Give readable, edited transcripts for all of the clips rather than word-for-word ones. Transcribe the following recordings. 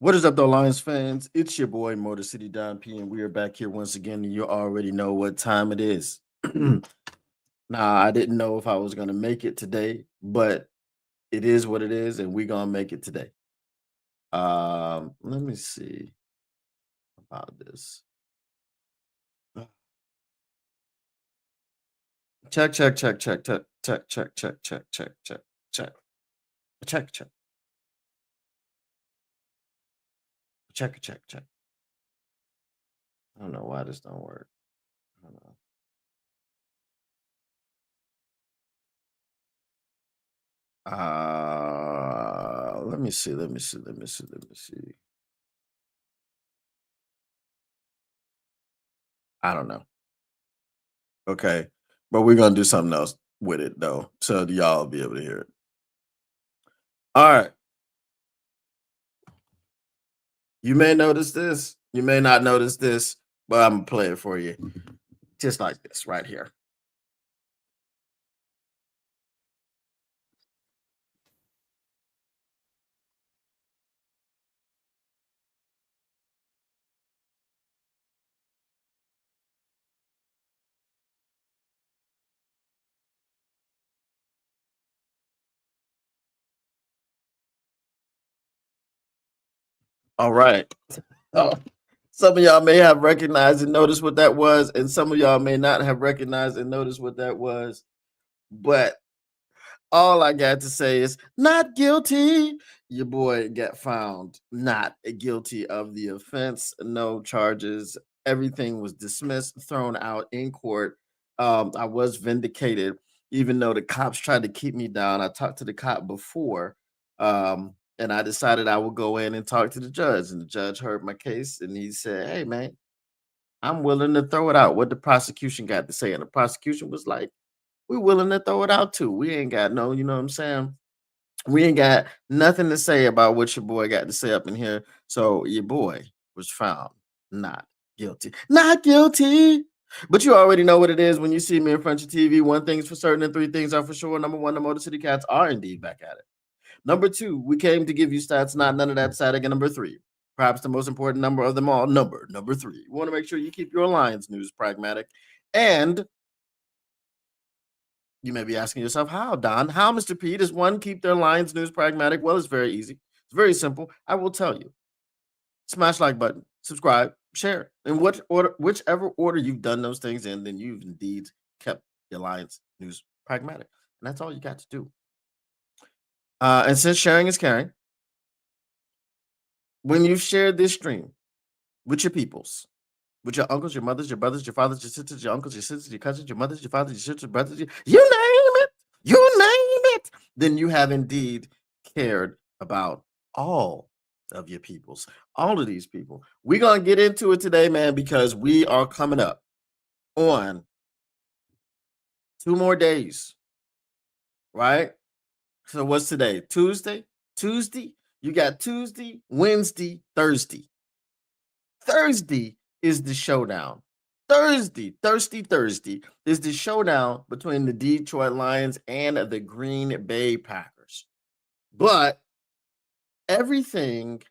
What is up, though, Lions fans? It's your boy Motor City Don P, and we are back here once again. And you already know what time it is. Now, I didn't know if I was gonna make it today, but it is what it is, and we're gonna make it today. Let me see about this. Check, check, check, check, check, check, check, check, check, check, check, check, check, check, check, check, check. I don't know why this don't work. I don't know. Let me see. Let me see. Let me see. Let me see. I don't know. Okay. But we're gonna do something else with it though, so y'all be able to hear it. All right. You may notice this, you may not notice this, but I'm gonna play it for you. Just like this right here. All right. Oh, some of y'all may have recognized and noticed what that was, and some of y'all may not have recognized and noticed what that was. But all I got to say is not guilty. Your boy got found not guilty of the offense. No charges. Everything was dismissed, thrown out in court. I was vindicated, even though the cops tried to keep me down. I talked to the cop before, and I decided I would go in and talk to the judge. And the judge heard my case, and he said, "Hey, man, I'm willing to throw it out." What the prosecution got to say, and the prosecution was like, "We willing to throw it out too. We ain't got no, you know what I'm saying? We ain't got nothing to say about what your boy got to say up in here." So your boy was found not guilty. Not guilty. But you already know what it is when you see me in front of your TV. One thing's for certain and three things are for sure. Number one, the Motor City Cats are indeed back at it. Number two, we came to give you stats, not none of that static. And number three, perhaps the most important number of them all, number three. We want to make sure you keep your Lions news pragmatic. And you may be asking yourself, how, Don? How, Mr. P, does one keep their Lions news pragmatic? Well, it's very easy. It's very simple. I will tell you. Smash like button, subscribe, share. In what order, whichever order you've done those things in, then you've indeed kept your Lions news pragmatic. And that's all you got to do. And since sharing is caring, when you've shared this stream with your peoples, with your uncles, your mothers, your brothers, your fathers, your sisters, your uncles, your sisters, your cousins, your mothers, your fathers, your sisters, your brothers, you name it, then you have indeed cared about all of your peoples, all of these people. We're going to get into it today, man, because we are coming up on 2 more days, right? So what's today? Tuesday? Tuesday? You got Tuesday, Wednesday, Thursday. Thursday is the showdown. Thursday is the showdown between the Detroit Lions and the Green Bay Packers. But everything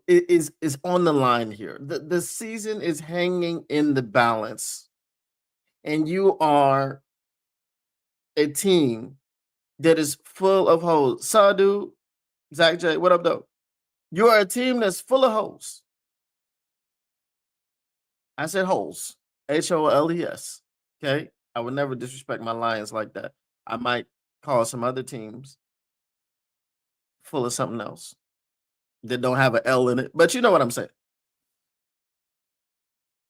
is on the line here. The season is hanging in the balance, and you are a team that is full of holes. Sadu, Zach J, what up, though? You are a team that's full of holes. I said holes. Holes. Okay. I would never disrespect my Lions like that. I might call some other teams full of something else that don't have an L in it, but you know what I'm saying.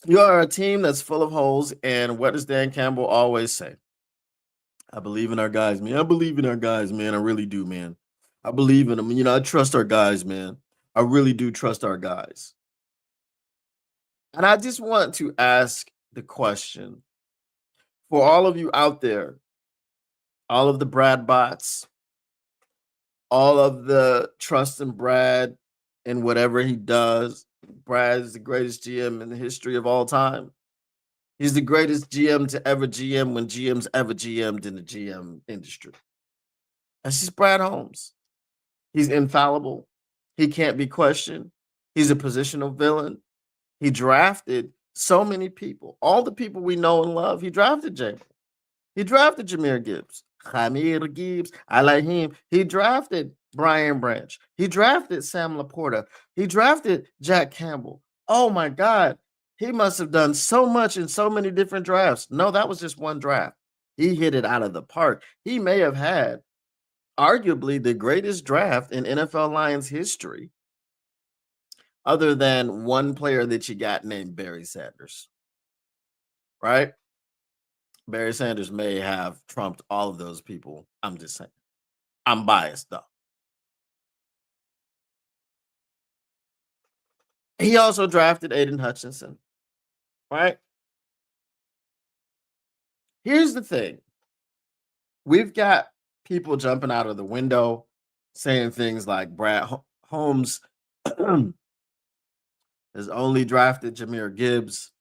You are a team that's full of holes, and what does Dan Campbell always say? I believe in our guys, man. I believe in our guys, man. I really do, man. I believe in them. You know, I trust our guys, man. I really do trust our guys. And I just want to ask the question for all of you out there, all of the Brad bots, all of the trust in Brad and whatever he does. Brad is the greatest GM in the history of all time. He's the greatest GM to ever GM when GMs ever GM'd in the GM industry. That's just Brad Holmes. He's infallible. He can't be questioned. He's a positional villain. He drafted so many people. All the people we know and love, he drafted James. He drafted Jameer Gibbs. Jameer Gibbs. I like him. He drafted Brian Branch. He drafted Sam Laporta. He drafted Jack Campbell. Oh my God. He must have done so much in so many different drafts. No, that was just one draft. He hit it out of the park. He may have had arguably the greatest draft in NFL Lions history, other than one player that you got named Barry Sanders, right? Barry Sanders may have trumped all of those people. I'm just saying. I'm biased though. He also drafted Aiden Hutchinson, right? Here's the thing. We've got people jumping out of the window saying things like Brad Holmes has only drafted Jameer Gibbs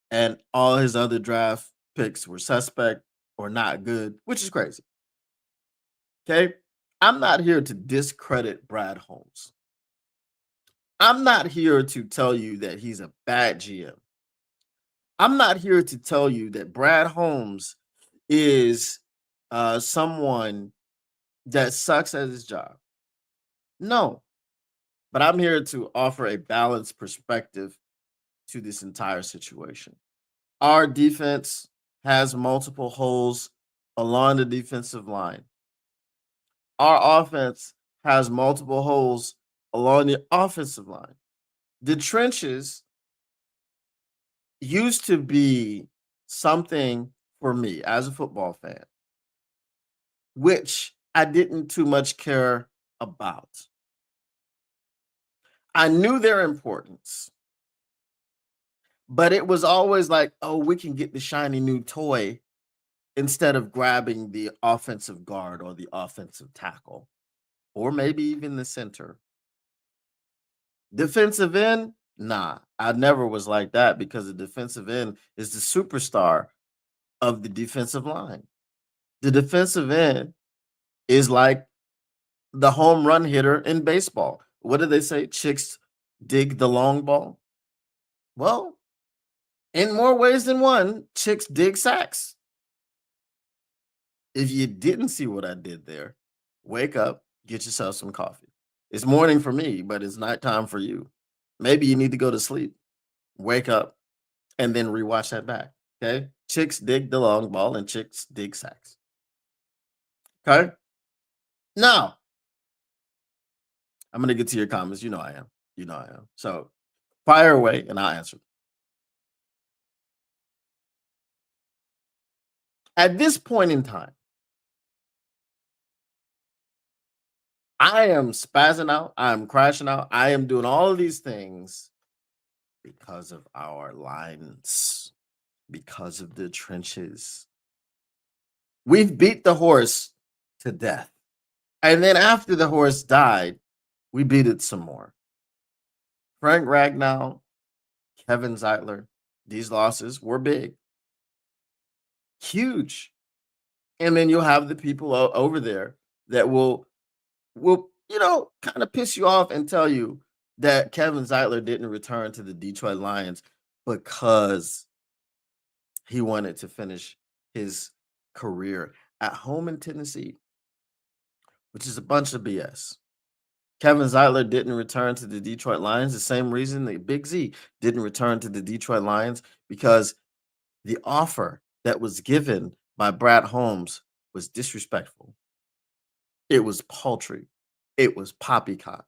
and all his other draft picks were suspect or not good, which is crazy. Okay. I'm not here to discredit Brad Holmes. I'm not here to tell you that he's a bad GM. I'm not here to tell you that Brad Holmes is someone that sucks at his job. No, but I'm here to offer a balanced perspective to this entire situation. Our defense has multiple holes along the defensive line. Our offense has multiple holes along the offensive line. The trenches used to be something for me as a football fan, which I didn't too much care about. I knew their importance, but it was always like, oh, we can get the shiny new toy instead of grabbing the offensive guard or the offensive tackle, or maybe even the center. Defensive end, nah, I never was like that because the defensive end is the superstar of the defensive line. The defensive end is like the home run hitter in baseball. What do they say? Chicks dig the long ball. Well, in more ways than one, chicks dig sacks. If you didn't see what I did there, wake up, get yourself some coffee. It's morning for me, but it's nighttime for you. Maybe you need to go to sleep, wake up, and then rewatch that back. Okay. Chicks dig the long ball and chicks dig sacks. Okay. Now, I'm going to get to your comments. You know I am. You know I am. So fire away and I'll answer. At this point in time, I am spazzing out. I'm crashing out. I am doing all of these things because of our lines, because of the trenches. We've beat the horse to death. And then after the horse died, we beat it some more. Frank Ragnow, Kevin Zeitler, these losses were big, huge. And then you'll have the people over there that will kind of piss you off and tell you that Kevin Zeitler didn't return to the Detroit Lions because he wanted to finish his career at home in Tennessee, which is a bunch of BS. Kevin Zeitler didn't return to the Detroit Lions the same reason that Big Z didn't return to the Detroit Lions, because the offer that was given by Brad Holmes was disrespectful. It was paltry. It was poppycock.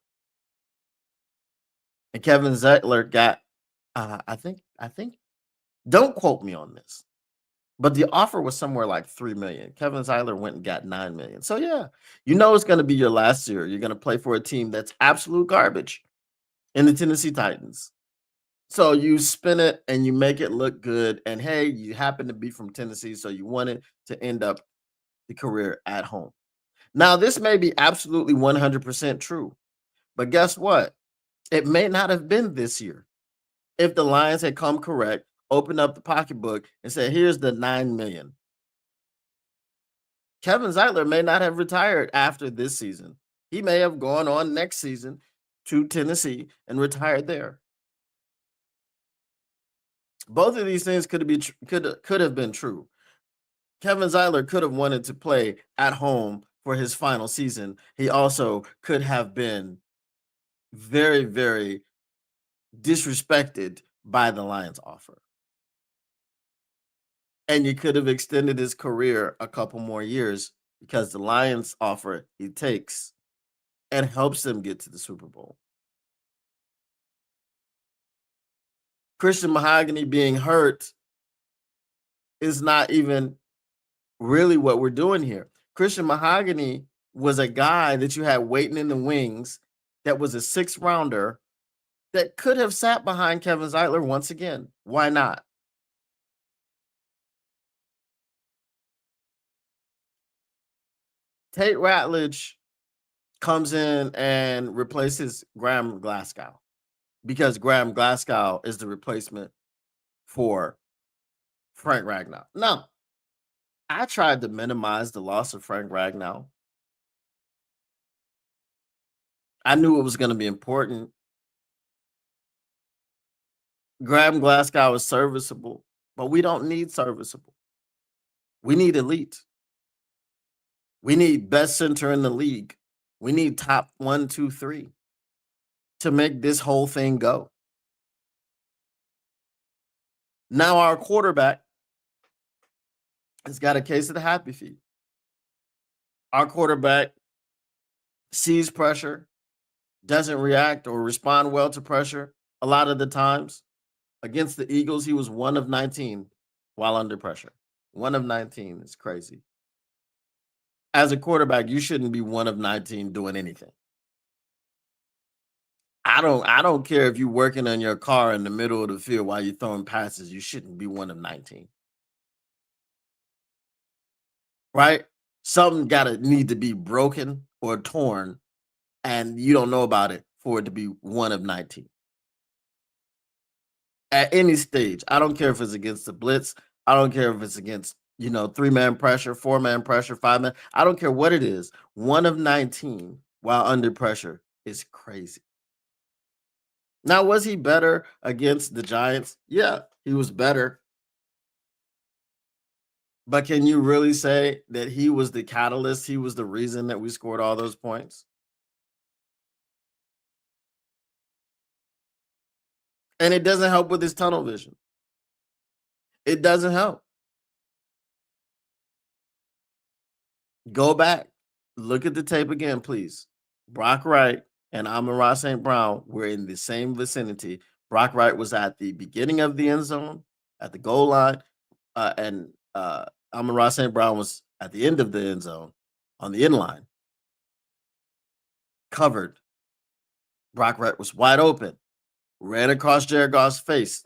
And Kevin Zeitler got, I think, don't quote me on this, but the offer was somewhere like $3 million. Kevin Zeitler went and got $9 million. So yeah, it's going to be your last year. You're going to play for a team that's absolute garbage in the Tennessee Titans. So you spin it and you make it look good. And hey, you happen to be from Tennessee, so you wanted to end up the career at home. Now, this may be absolutely 100% true, but guess what? It may not have been this year. If the Lions had come correct, opened up the pocketbook and said, here's the $9 million. Kevin Zeitler may not have retired after this season. He may have gone on next season to Tennessee and retired there. Both of these things could have been true. Kevin Zeitler could have wanted to play at home for his final season. He also could have been very, very disrespected by the Lions offer. And you could have extended his career a couple more years because the Lions offer he takes and helps them get to the Super Bowl. Christian Mahogany being hurt is not even really what we're doing here. Christian Mahogany was a guy that you had waiting in the wings that was a 6th rounder that could have sat behind Kevin Zeitler once again. Why not? Tate Ratledge comes in and replaces Graham Glasgow because Graham Glasgow is the replacement for Frank Ragnow. Now, I tried to minimize the loss of Frank Ragnow. I knew it was going to be important. Graham Glasgow is serviceable, but we don't need serviceable. We need elite. We need best center in the league. We need top 1, 2, 3 to make this whole thing go. Now our quarterback has got a case of the happy feet. Our quarterback sees pressure, doesn't react or respond well to pressure a lot of the times. Against the Eagles, he was 1 of 19 while under pressure. 1 of 19 is crazy. As a quarterback, you shouldn't be 1 of 19 doing anything. I don't care if you're working on your car in the middle of the field while you're throwing passes. You shouldn't be 1 of 19. Right? Something gotta need to be broken or torn, and you don't know about it for it to be 1 of 19. At any stage, I don't care if it's against the blitz. I don't care if it's against 3-man pressure, 4-man pressure, 5-man. I don't care what it is. 1 of 19 while under pressure is crazy. Now, was he better against the Giants? Yeah, he was better. But can you really say that he was the catalyst? He was the reason that we scored all those points? And it doesn't help with his tunnel vision. It doesn't help. Go back. Look at the tape again, please. Brock Wright and Amon-Ra St. Brown were in the same vicinity. Brock Wright was at the beginning of the end zone, at the goal line, and Amon-Ra St. Brown was at the end of the end zone on the end line. Covered. Brock Wright was wide open, ran across Jared Goff's face.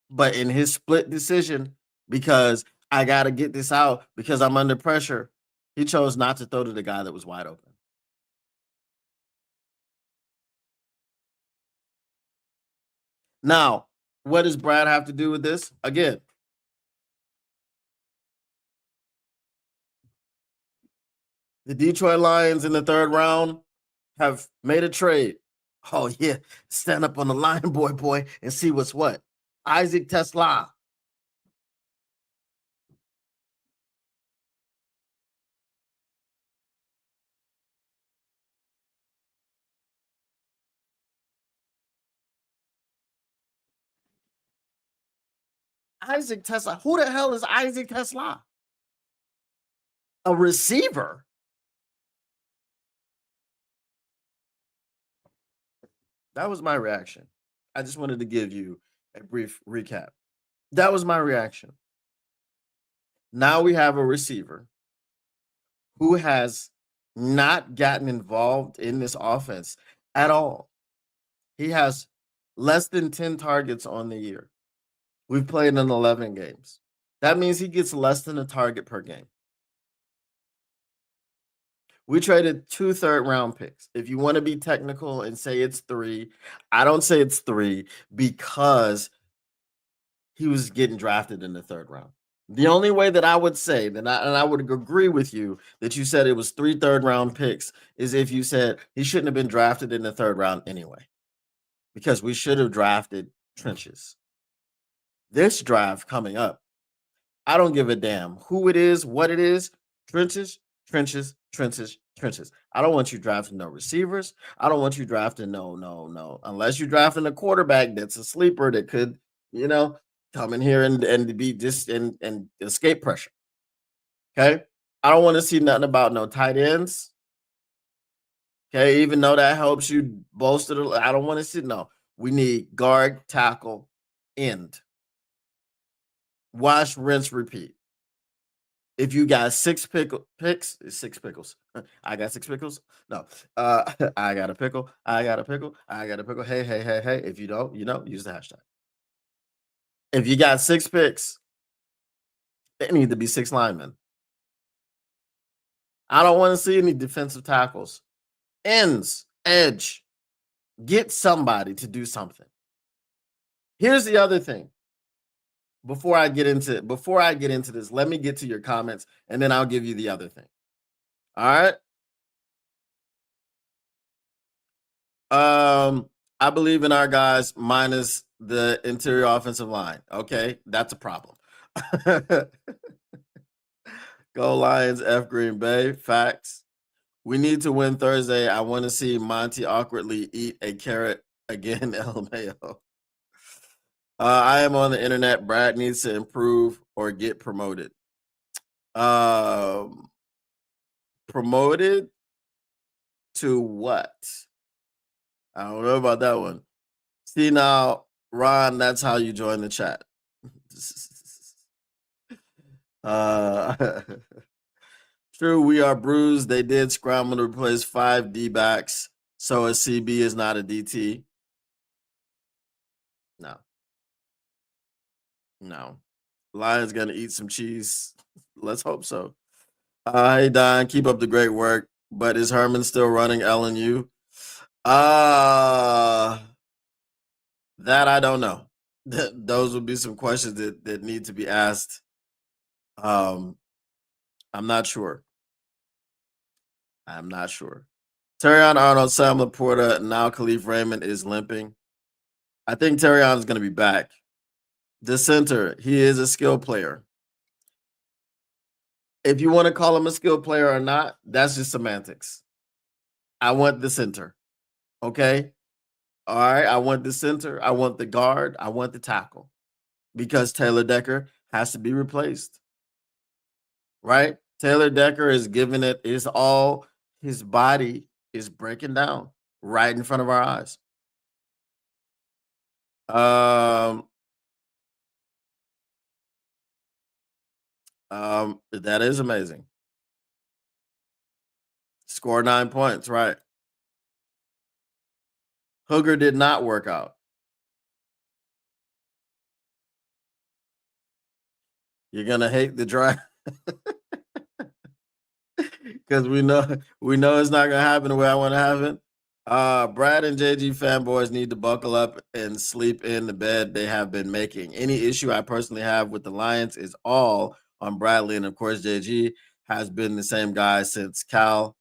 But in his split decision, because I got to get this out because I'm under pressure, he chose not to throw to the guy that was wide open. Now, what does Brad have to do with this? Again, the Detroit Lions in the 3rd round have made a trade. Oh, yeah. Stand up on the line, boy, and see what's what. Isaac TeSlaa. Isaac TeSlaa. Who the hell is Isaac TeSlaa? A receiver? That was my reaction. I just wanted to give you a brief recap. That was my reaction. Now we have a receiver who has not gotten involved in this offense at all. He has less than 10 targets on the year. We've played in 11 games. That means he gets less than a target per game. We traded 2 third-round picks. If you want to be technical and say it's 3, I don't say it's 3 because he was getting drafted in the 3rd round. The only way that I would say that I would agree with you that you said it was 3 third-round picks is if you said he shouldn't have been drafted in the 3rd round anyway, because we should have drafted trenches. This draft coming up, I don't give a damn who it is, what it is. Trenches, trenches, trenches, trenches. I don't want you drafting no receivers. I don't want you drafting no. Unless you're drafting a quarterback that's a sleeper that could, you know, come in here and be just and escape pressure. Okay. I don't want to see nothing about no tight ends. Okay. Even though that helps you bolster the, I don't want to see, no. We need guard, tackle, end. Wash, rinse, repeat. If you got picks, 6 pickles. I got 6 pickles. No, I got a pickle. I got a pickle. I got a pickle. Hey. If you don't, use the hashtag. If you got 6 picks, it need to be 6 linemen. I don't want to see any defensive tackles. Ends, edge. Get somebody to do something. Here's the other thing. Before I get into this, let me get to your comments and then I'll give you the other thing. All right. I believe in our guys minus the interior offensive line. Okay, that's a problem. Go Lions, F Green Bay. Facts. We need to win Thursday. I want to see Monty awkwardly eat a carrot again. LMAO. I am on the internet. Brad needs to improve or get promoted. Promoted to what? I don't know about that one. See now, Ron, that's how you join the chat. True, we are bruised. They did scramble to replace 5 D-backs, so a CB is not a DT. No. Lions gonna eat some cheese. Let's hope so. Hey Don, keep up the great work. But is Herman still running LNU? That I don't know. Those would be some questions that need to be asked. I'm not sure. Terrion Arnold, Sam Laporta, and now Khalif Raymond is limping. I think Terrion is going to be back. The center, he is a skill player. If you want to call him a skill player or not, that's just semantics. I want the center. Okay? All right. I want the center. I want the guard. I want the tackle. Because Taylor Decker has to be replaced. Right? Taylor Decker is giving it is all his body is breaking down right in front of our eyes. That is amazing. Score 9 points, right? Hooger did not work out. You're gonna hate the draft because we know it's not gonna happen the way I want to happen. Brad and JG fanboys need to buckle up and sleep in the bed they have been making. Any issue I personally have with the Lions is all on Bradley, and of course JG has been the same guy since Cal.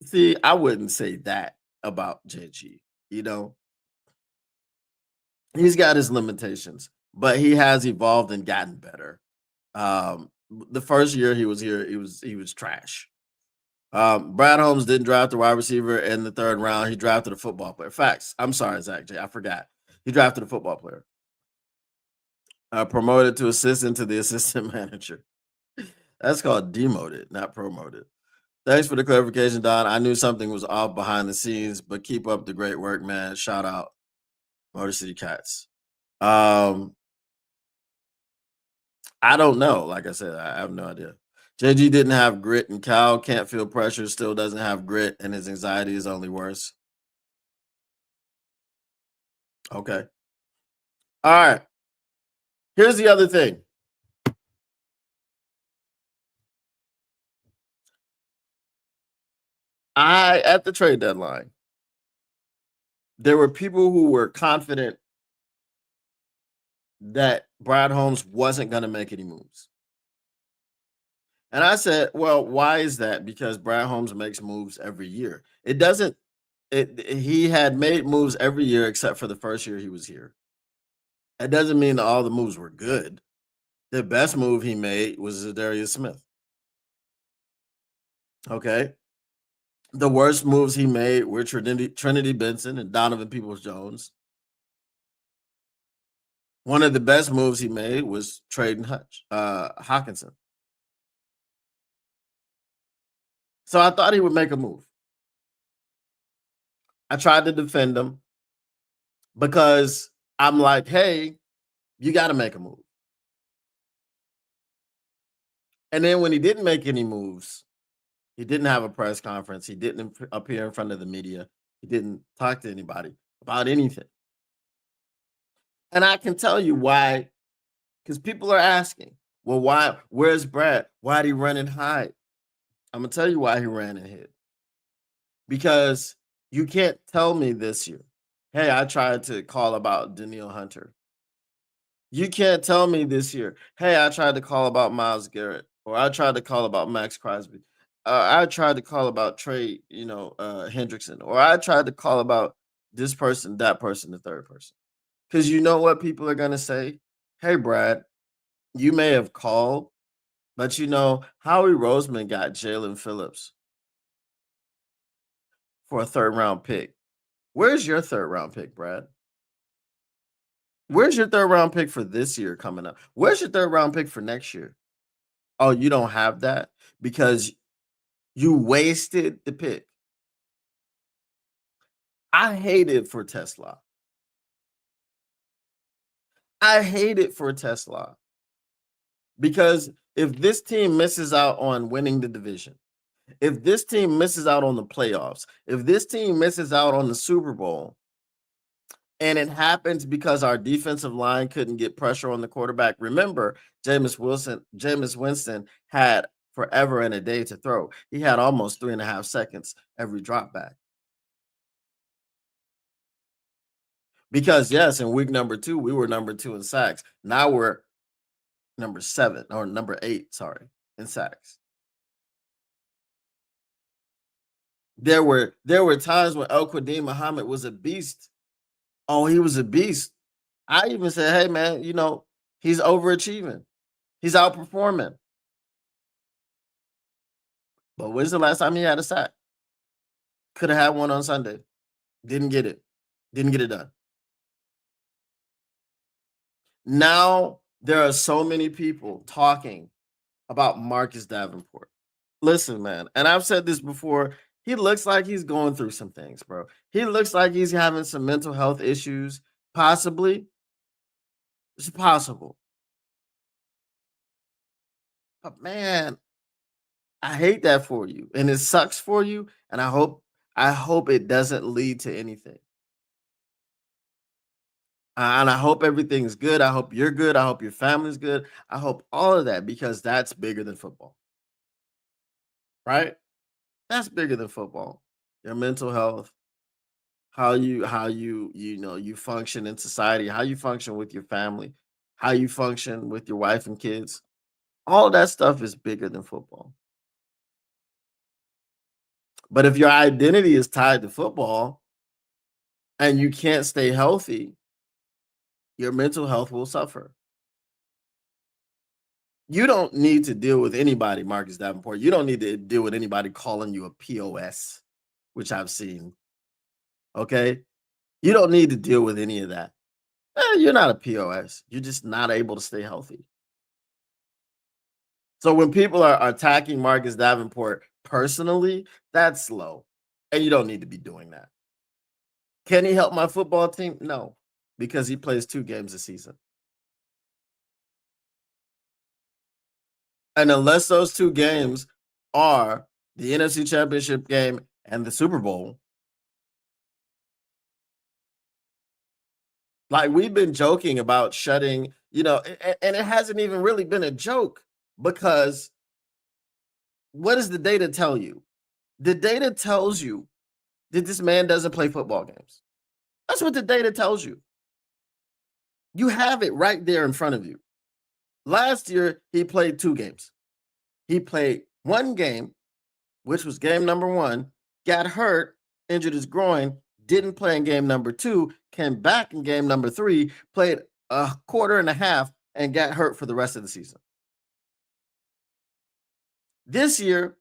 See, I wouldn't say that about JG. He's got his limitations, but he has evolved and gotten better. The first year he was here, he was trash. Brad Holmes didn't draft a wide receiver in the 3rd round. He drafted a football player. Facts. I'm sorry, Zach J. I forgot. He drafted a football player. Promoted to assistant to the assistant manager. That's called demoted, not promoted. Thanks for the clarification, Don. I knew something was off behind the scenes, but keep up the great work, man. Shout out Motor City Cats. I don't know. Like I said, I have no idea. JG didn't have grit, and Cal can't feel pressure, still doesn't have grit, and his anxiety is only worse. Okay. All right. Here's the other thing. At the trade deadline, there were people who were confident that Brad Holmes wasn't going to make any moves. And I said, well, why is that? Because Brad Holmes makes moves every year. It doesn't, he had made moves every year except for the first year he was here. It doesn't mean that all the moves were good. The best move he made was Zadarius Smith. Okay. The worst moves he made were Trinity Benson and Donovan Peoples-Jones. One of the best moves he made was trading Hockenson. So I thought he would make a move. I tried to defend him because I'm like, hey, you got to make a move. And then when he didn't make any moves, he didn't have a press conference. He didn't appear in front of the media. He didn't talk to anybody about anything. And I can tell you why, because people are asking, well, why? Where's Brad? Why did he run and hide? I'm going to tell you why he ran and hid. Because you can't tell me this year, hey, I tried to call about Danielle Hunter. You can't tell me this year, hey, I tried to call about Myles Garrett, or I tried to call about Max Crosby. I tried to call about Trey, Hendrickson, or I tried to call about this person, that person, the third person. Because you know what people are going to say? Hey, Brad, you may have called, but Howie Roseman got Jalen Phillips for a third-round pick. Where's your third-round pick, Brad? Where's your third-round pick for this year coming up? Where's your third-round pick for next year? Oh, you don't have that because you wasted the pick. I hate it for Tesla. I hate it for Tesla. Because if this team misses out on winning the division, if this team misses out on the playoffs, if this team misses out on the Super Bowl, and it happens because our defensive line couldn't get pressure on the quarterback. Remember, Jameis Winston had forever and a day to throw. He had almost 3.5 seconds every drop back. Because, yes, in week number 2, we were number 2 in sacks. Now we're number 7 or number 8, in sacks. There were times when El-Quadin Muhammad was a beast. Oh, he was a beast. I even said, hey, man, he's overachieving. He's outperforming. But when's the last time he had a sack? Could have had one on Sunday. Didn't get it. Didn't get it done. Now there are so many people talking about Marcus Davenport. Listen, man, and I've said this before, he looks like he's going through some things, bro. He looks like he's having some mental health issues, possibly. It's possible. But man, I hate that for you, and it sucks for you, and I hope it doesn't lead to anything. And I hope everything's good. I hope you're good. I hope your family's good. I hope all of that because that's bigger than football. Right? That's bigger than football. Your mental health, how you function in society, how you function with your family, how you function with your wife and kids. All that stuff is bigger than football. But if your identity is tied to football and you can't stay healthy, your mental health will suffer. You don't need to deal with anybody, Marcus Davenport. You don't need to deal with anybody calling you a POS, which I've seen. Okay? You don't need to deal with any of that. You're not a POS. You're just not able to stay healthy. So when people are attacking Marcus Davenport personally, that's low. And you don't need to be doing that. Can he help my football team? No, because he plays 2 games a season. And unless those 2 games are the NFC Championship game and the Super Bowl, like we've been joking about shutting, and it hasn't even really been a joke because what does the data tell you? The data tells you that this man doesn't play football games. That's what the data tells you. You have it right there in front of you. Last year, he played 2 games. He played 1 game, which was game number 1, got hurt, injured his groin, didn't play in game number 2, came back in game number 3, played a quarter and a half, and got hurt for the rest of the season. This year,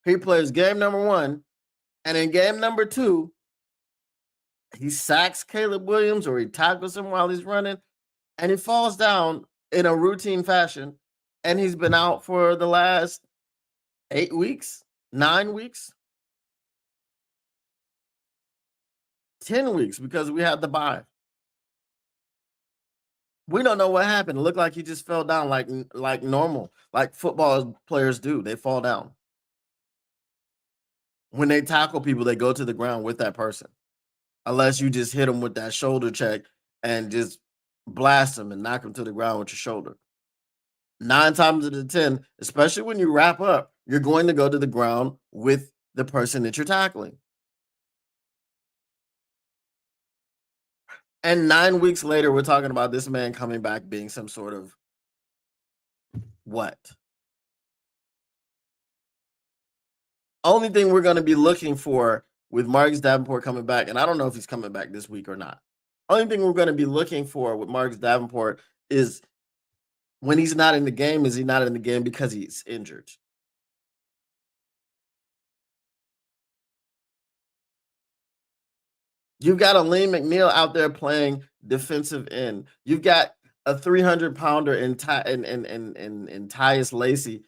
he plays game number 1, and in game number 2, he sacks Caleb Williams or he tackles him while he's running, and he falls down in a routine fashion, and he's been out for the last 8 weeks, 9 weeks, 10 weeks because we had the bye. We don't know what happened. It looked like he just fell down like normal, like football players do. They fall down. When they tackle people, they go to the ground with that person. Unless you just hit them with that shoulder check and just blast them and knock them to the ground with your shoulder. 9 times out of 10, especially when you wrap up, you're going to go to the ground with the person that you're tackling. And 9 weeks later, we're talking about this man coming back being some sort of what? Only thing we're going to be looking for with Marcus Davenport coming back, and I don't know if he's coming back this week or not. Only thing we're going to be looking for with Marcus Davenport is when he's not in the game, is he not in the game because he's injured? You've got a Lee McNeil out there playing defensive end. You've got a 300-pounder in Tyus Lacey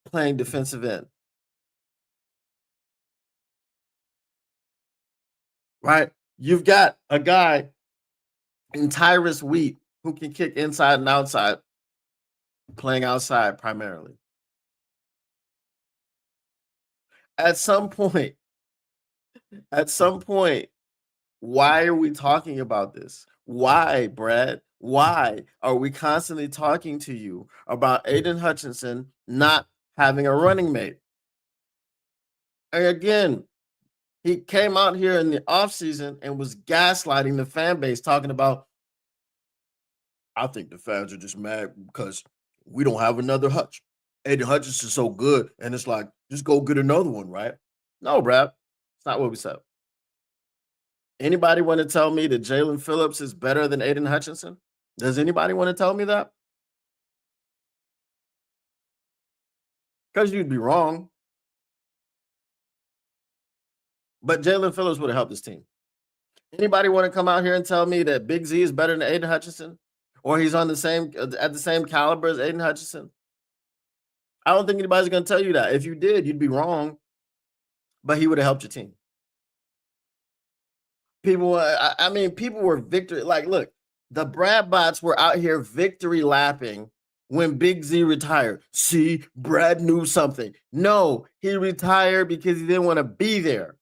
playing defensive end. Right? You've got a guy in Tyrus Wheat who can kick inside and outside, playing outside primarily. At some point, why are we talking about this? Why, Brad? Why are we constantly talking to you about Aiden Hutchinson not having a running mate? And again, he came out here in the offseason and was gaslighting the fan base, talking about, I think the fans are just mad because we don't have another Hutch. Aiden Hutchinson's so good, and it's like, just go get another one, right? No, Brad. It's not what we said. Anybody want to tell me that Jalen Phillips is better than Aiden Hutchinson? Does anybody want to tell me that? Because you'd be wrong. But Jalen Phillips would have helped his team. Anybody want to come out here and tell me that Big Z is better than Aiden Hutchinson? Or he's on the same at the same caliber as Aiden Hutchinson? I don't think anybody's going to tell you that. If you did, you'd be wrong. But he would have helped your team. People were victory. Like, look, the Brad bots were out here victory lapping when Big Z retired. See, Brad knew something. No, he retired because he didn't want to be there.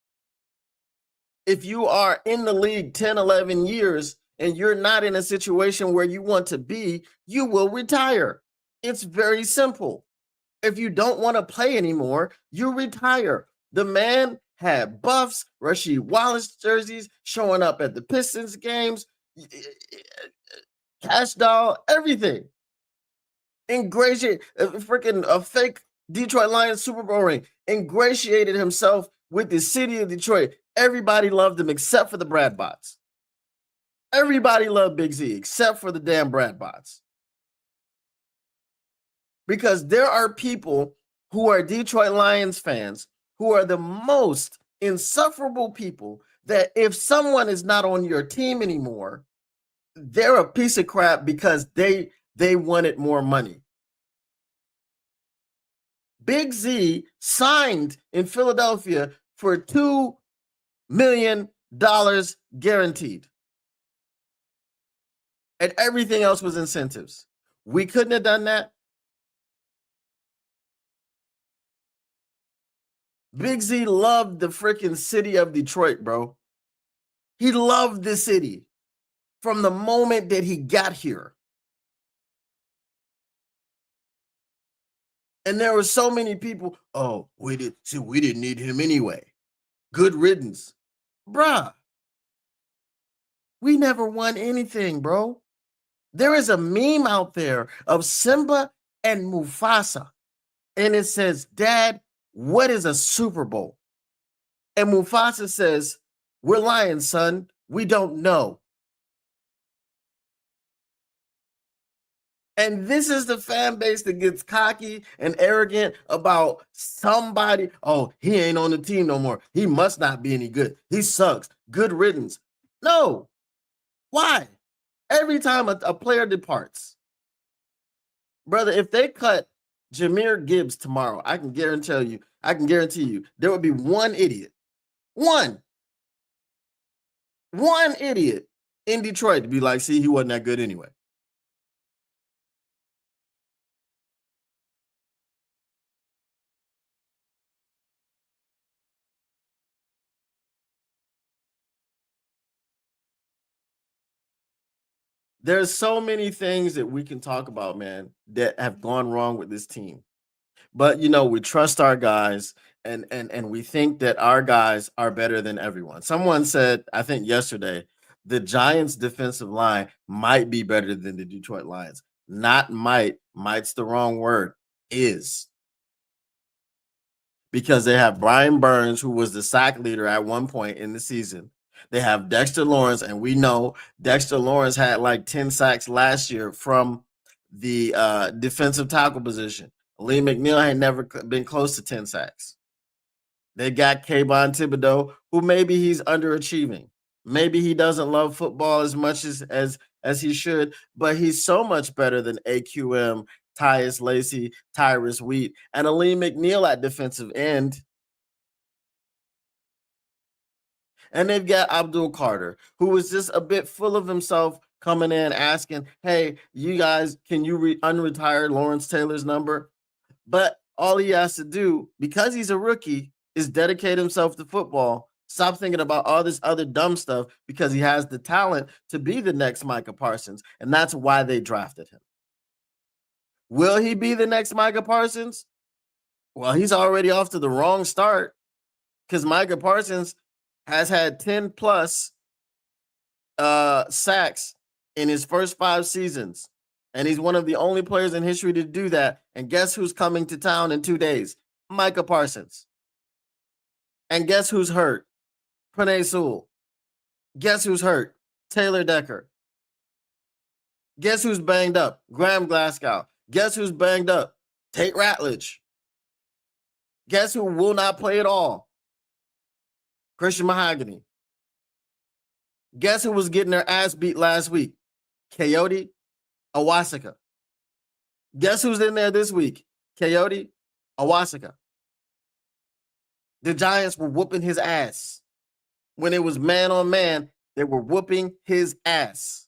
If you are in the league 10, 11 years and you're not in a situation where you want to be, you will retire. It's very simple. If you don't want to play anymore, you retire. The man had Buffs, Rasheed Wallace jerseys showing up at the Pistons games, Cash Doll, everything. Ingratiated, freaking a fake Detroit Lions Super Bowl ring, ingratiated himself with the city of Detroit. Everybody loved him except for the Brad bots. Everybody loved Big Z except for the damn Brad bots. Because there are people who are Detroit Lions fans who are the most insufferable people that if someone is not on your team anymore, they're a piece of crap because they wanted more money. Big Z signed in Philadelphia for $2 million guaranteed. And everything else was incentives. We couldn't have done that. Big Z loved the freaking city of Detroit, bro. He loved the city from the moment that he got here. And there were so many people, oh, we didn't need him anyway. Good riddance. Bruh. We never won anything, bro. There is a meme out there of Simba and Mufasa, and it says, "Dad, what is a Super Bowl?" And Mufasa says, "We're lying, son. We don't know." And this is the fan base that gets cocky and arrogant about somebody. Oh, he ain't on the team no more. He must not be any good. He sucks. Good riddance. No. Why? Every time a player departs, brother, if they cut Jahmyr Gibbs tomorrow, I can guarantee you, there would be one idiot, one idiot in Detroit to be like, see, he wasn't that good anyway. There's so many things that we can talk about, man, that have gone wrong with this team. But we trust our guys, and we think that our guys are better than everyone. Someone said, I think yesterday, the Giants defensive line might be better than the Detroit Lions. Not might. Might's the wrong word. Is. Because they have Brian Burns, who was the sack leader at one point in the season. They have Dexter Lawrence, and we know Dexter Lawrence had like 10 sacks last year from the defensive tackle position. Lee McNeil had never been close to 10 sacks. They got Kayvon Thibodeaux, who maybe he's underachieving. Maybe he doesn't love football as much as he should, but he's so much better than AQM, Tyus Lacey, Tyrus Wheat, and Aleem McNeil at defensive end. And they've got Abdul Carter, who was just a bit full of himself, coming in asking, hey, you guys, can you unretire Lawrence Taylor's number? But all he has to do, because he's a rookie, is dedicate himself to football. Stop thinking about all this other dumb stuff, because he has the talent to be the next Micah Parsons. And that's why they drafted him. Will he be the next Micah Parsons? Well, he's already off to the wrong start, because Micah Parsons has had 10 plus sacks in his first 5 seasons. And he's one of the only players in history to do that. And guess who's coming to town in 2 days? Micah Parsons. And guess who's hurt? Penei Sewell. Guess who's hurt? Taylor Decker. Guess who's banged up? Graham Glasgow. Guess who's banged up? Tate Ratledge. Guess who will not play at all? Christian Mahogany. Guess who was getting their ass beat last week? Coyote Awasika. Guess who's in there this week? Coyote Awasika. The Giants were whooping his ass. When it was man on man, they were whooping his ass.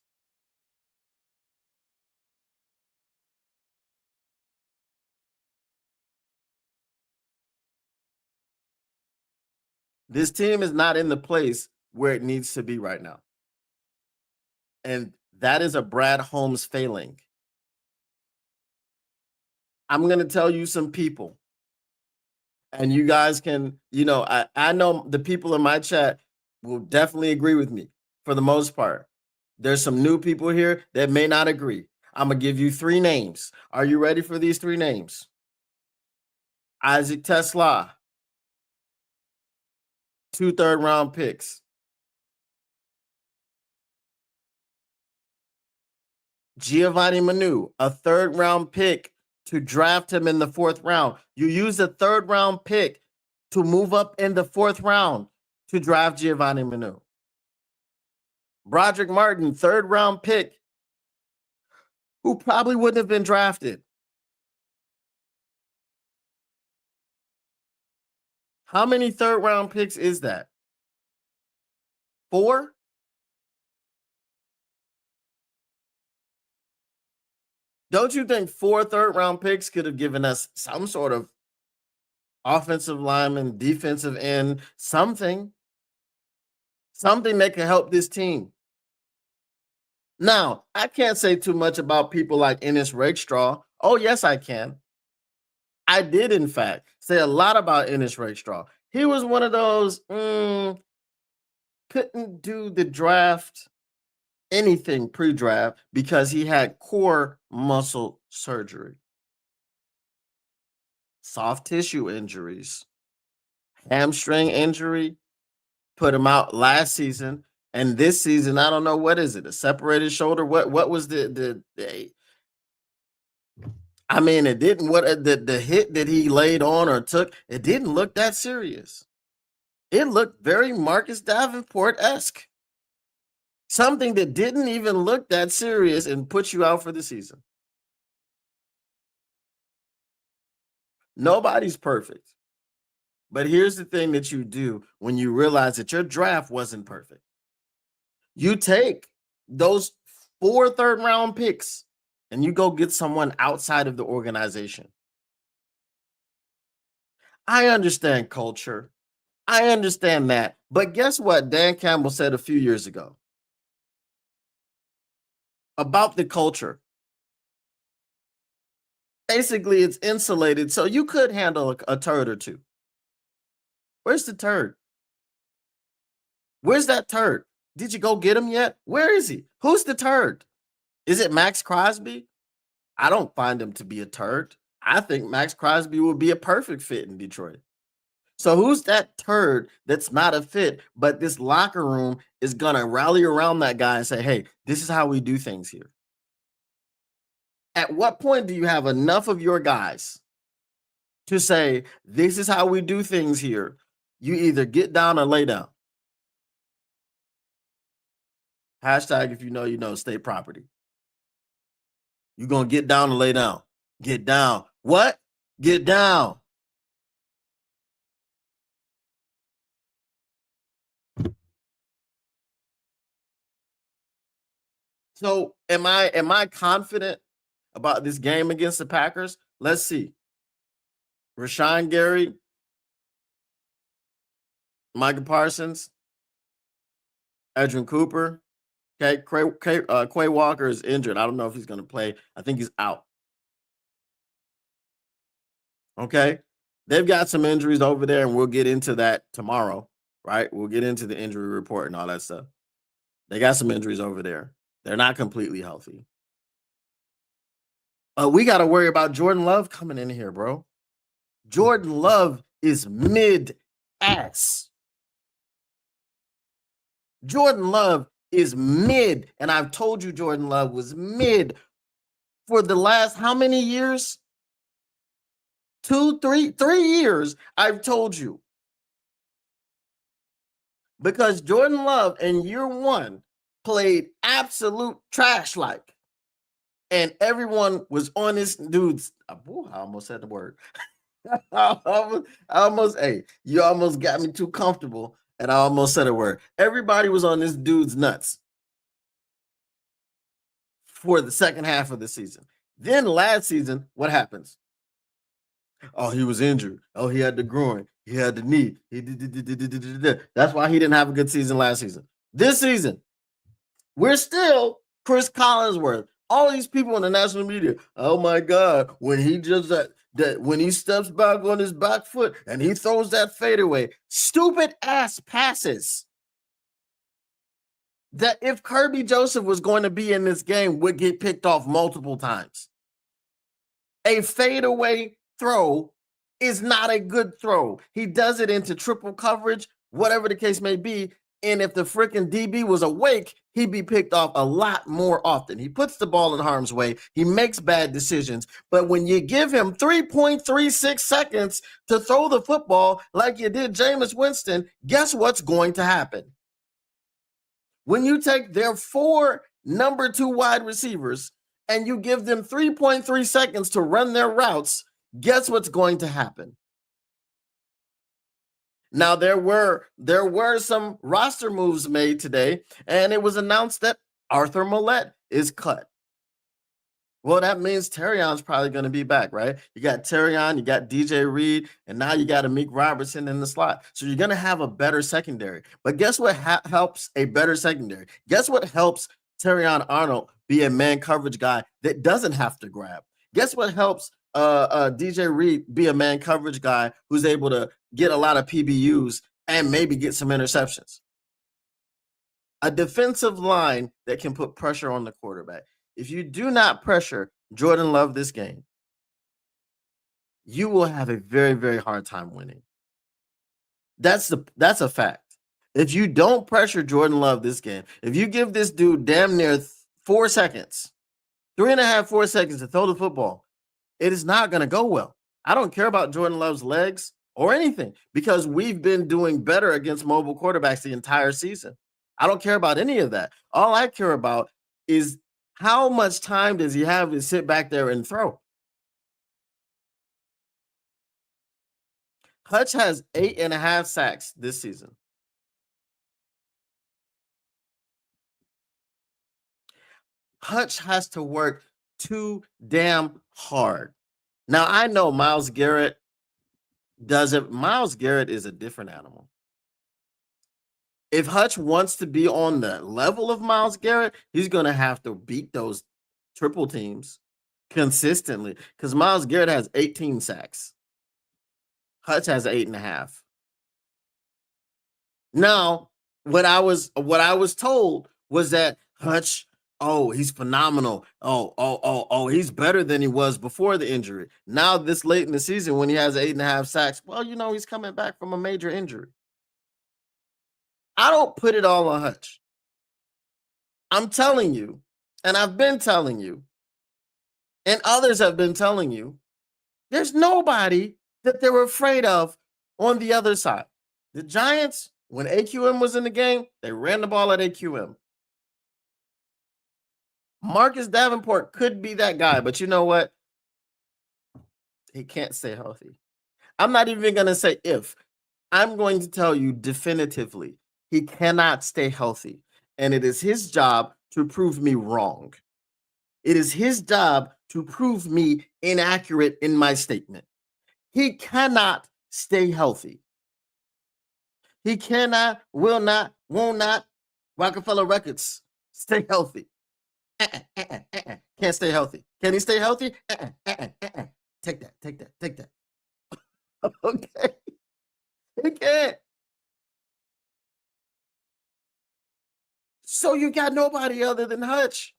This team is not in the place where it needs to be right now. And that is a Brad Holmes failing. I'm going to tell you some people. And you guys can, I know the people in my chat will definitely agree with me for the most part. There's some new people here that may not agree. I'm going to give you 3 names. Are you ready for these 3 names? Isaac TeSlaa, 2 third-round picks. Giovanni Manu, a 3rd-round pick to draft him in the 4th round. You use a 3rd-round pick to move up in the 4th round to draft Giovanni Manu. Broderick Martin, 3rd-round pick, who probably wouldn't have been drafted. How many 3rd-round picks is that? 4? Don't you think 4 3rd-round picks could have given us some sort of offensive lineman, defensive end, something that could help this team? Now, I can't say too much about people like Ennis Rakestraw. Oh, yes, I can. I did, in fact, say a lot about Ennis Rakestraw. He was one of those, couldn't do the draft anything pre-draft because he had core muscle surgery, soft tissue injuries, hamstring injury, put him out last season. And this season, I don't know, what is it? A separated shoulder? What was the I mean, it didn't the hit that he laid on or took, it didn't look that serious. It looked very Marcus Davenport-esque. Something that didn't even look that serious and put you out for the season. Nobody's perfect. But here's the thing that you do when you realize that your draft wasn't perfect. You take those 4 third-round picks and you go get someone outside of the organization. I understand culture. I understand that. But guess what Dan Campbell said a few years ago about the culture? Basically, it's insulated, so you could handle a turd or two. Where's the turd? Where's that turd? Did you go get him yet? Where is he? Who's the turd? Is it Max Crosby? I don't find him to be a turd. I think Max Crosby would be a perfect fit in Detroit. So who's that turd that's not a fit, but this locker room is going to rally around that guy and say, hey, this is how we do things here? At what point do you have enough of your guys to say, this is how we do things here? You either get down or lay down. Hashtag if you know, state property. You're going to get down and lay down. Get down. What? Get down. So am I confident about this game against the Packers? Let's see. Rashawn Gary, Micah Parsons, Edgerrin Cooper. Okay, Quay Walker is injured. I don't know if he's going to play. I think he's out. Okay, they've got some injuries over there, and we'll get into that tomorrow, right? We'll get into the injury report and all that stuff. They got some injuries over there. They're not completely healthy. We got to worry about Jordan Love coming in here, bro. Jordan Love is mid-ass. Jordan Love is mid, and I've told you Jordan Love was mid for the last how many years? 2, 3 years, I've told you. Because Jordan Love in year 1 played absolute trash like. And everyone was on this dude's. I almost said the word. Hey, you almost got me too comfortable, and I almost said a word. Everybody was on this dude's nuts for the second half of the season. Then last season, what happens? Oh, he was injured. Oh, he had the groin. He had the knee. That's why he didn't have a good season last season. This season, we're still Chris Collinsworth. All these people in the national media. Oh my God! When he just when he steps back on his back foot and he throws that fadeaway, stupid ass passes that if Kirby Joseph was going to be in this game would get picked off multiple times. A fadeaway throw is not a good throw. He does it into triple coverage, whatever the case may be. And if the freaking DB was awake, he'd be picked off a lot more often. He puts the ball in harm's way. He makes bad decisions. But when you give him 3.36 seconds to throw the football like you did Jameis Winston, guess what's going to happen? When you take their 4 number 2 wide receivers and you give them 3.3 seconds to run their routes, guess what's going to happen? Now, there were some roster moves made today, and it was announced that Arthur Millette is cut. Well, that means Terrion's probably going to be back, right? You got Terrion, you got DJ Reed, and now you got Amik Robertson in the slot. So you're going to have a better secondary. But guess what helps a better secondary? Guess what helps Terrion Arnold be a man coverage guy that doesn't have to grab? Guess what helps DJ Reed be a man coverage guy who's able to get a lot of PBUs and maybe get some interceptions? a defensive line that can put pressure on the quarterback. If you do not pressure Jordan Love this game, you will have a very, very hard time winning. That's a fact. If you don't pressure Jordan Love this game, if you give this dude damn near 4 seconds, 3.5, 4 seconds to throw the football, it is not going to go well. I don't care about Jordan Love's legs or anything because we've been doing better against mobile quarterbacks the entire season. I don't care about any of that. All I care about is how much time does he have to sit back there and throw? Hutch has 8.5 sacks this season. Hutch has to work too damn hard. Now, I know Myles Garrett doesn't. Myles Garrett is a different animal. If Hutch wants to be on the level of Myles Garrett, he's going to have to beat those triple teams consistently because Myles Garrett has 18 sacks. Hutch has 8.5. Now, what I was told was that Hutch, oh, he's phenomenal. Oh, he's better than he was before the injury. Now, this late in the season, when he has 8.5 sacks, well, he's coming back from a major injury. I don't put it all on Hutch. I'm telling you, and I've been telling you, and others have been telling you, there's nobody that they're afraid of on the other side. The Giants, when AQM was in the game, they ran the ball at AQM. Marcus Davenport could be that guy, but you know what? He can't stay healthy. I'm not even going to say if. I'm going to tell you definitively, he cannot stay healthy. And it is his job to prove me wrong. It is his job to prove me inaccurate in my statement. He cannot stay healthy. He cannot, will not, won't not, Rockefeller Records, stay healthy. Can't stay healthy. Can he stay healthy? Take that. Okay. He can't. So you got nobody other than Hutch.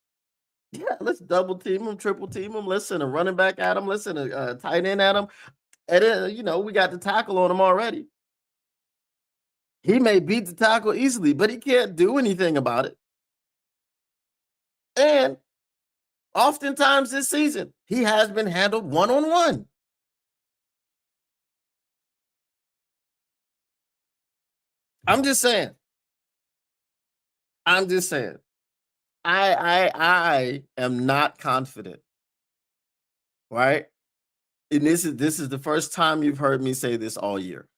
Yeah, let's double team him, triple team him. Let's send a running back at him. Let's send a tight end at him. And then, we got the tackle on him already. He may beat the tackle easily, but he can't do anything about it. And oftentimes this season, he has been handled one-on-one. I'm just saying. I am not confident, right? And this is the first time you've heard me say this all year.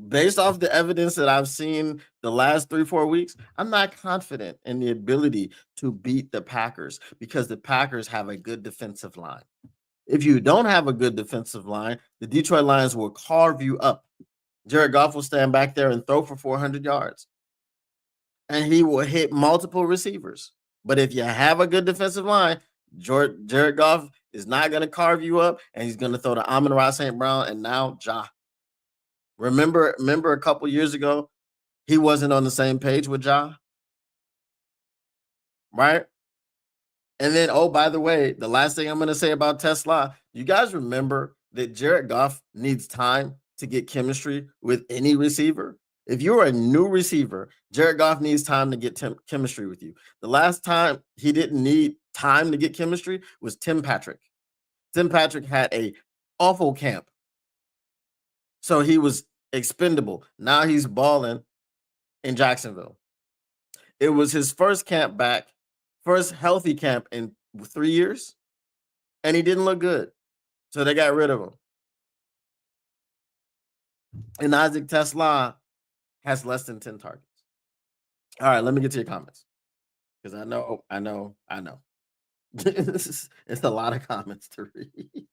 Based off the evidence that I've seen the last 3-4 weeks, I'm not confident in the ability to beat the Packers because the Packers have a good defensive line. If you don't have a good defensive line, the Detroit Lions will carve you up. Jared Goff will stand back there and throw for 400 yards. And he will hit multiple receivers. But if you have a good defensive line, Jared Goff is not going to carve you up, and he's going to throw to Amon-Ra St. Brown and now Ja. Remember a couple years ago, he wasn't on the same page with Ja, right? And then, oh, by the way, the last thing I'm going to say about TeSlaa, you guys remember that Jared Goff needs time to get chemistry with any receiver. If you're a new receiver, Jared Goff needs time to get chemistry with you. The last time he didn't need time to get chemistry was Tim Patrick. Tim Patrick had a awful camp. So he was expendable. Now he's balling in Jacksonville. It was his first camp back, first healthy camp in 3 years, and he didn't look good. So they got rid of him. And Isaac TeSlaa has less than 10 targets. All right, let me get to your comments. Because I know. It's a lot of comments to read.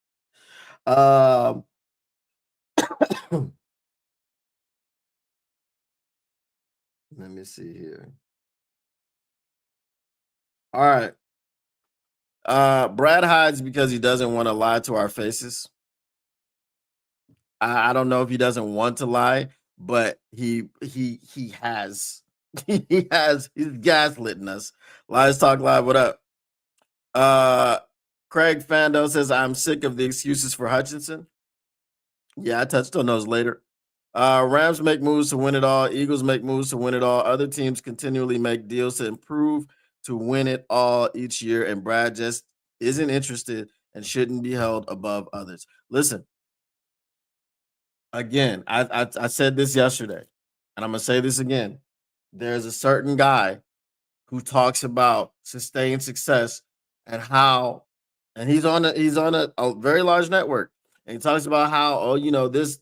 Let me see here. All right. Brad hides because he doesn't want to lie to our faces. I don't know if he doesn't want to lie, but he has He's gaslighting us. Lies Talk Live, what up? Craig Fando says, I'm sick of the excuses for Hutchinson. Yeah, I touched on those later. Rams make moves to win it all. Eagles make moves to win it all. Other teams continually make deals to improve to win it all each year. And Brad just isn't interested and shouldn't be held above others. Listen, again, I said this yesterday, and I'm going to say this again. There's a certain guy who talks about sustained success and how, and he's on a very large network, and he talks about how, oh, you know, this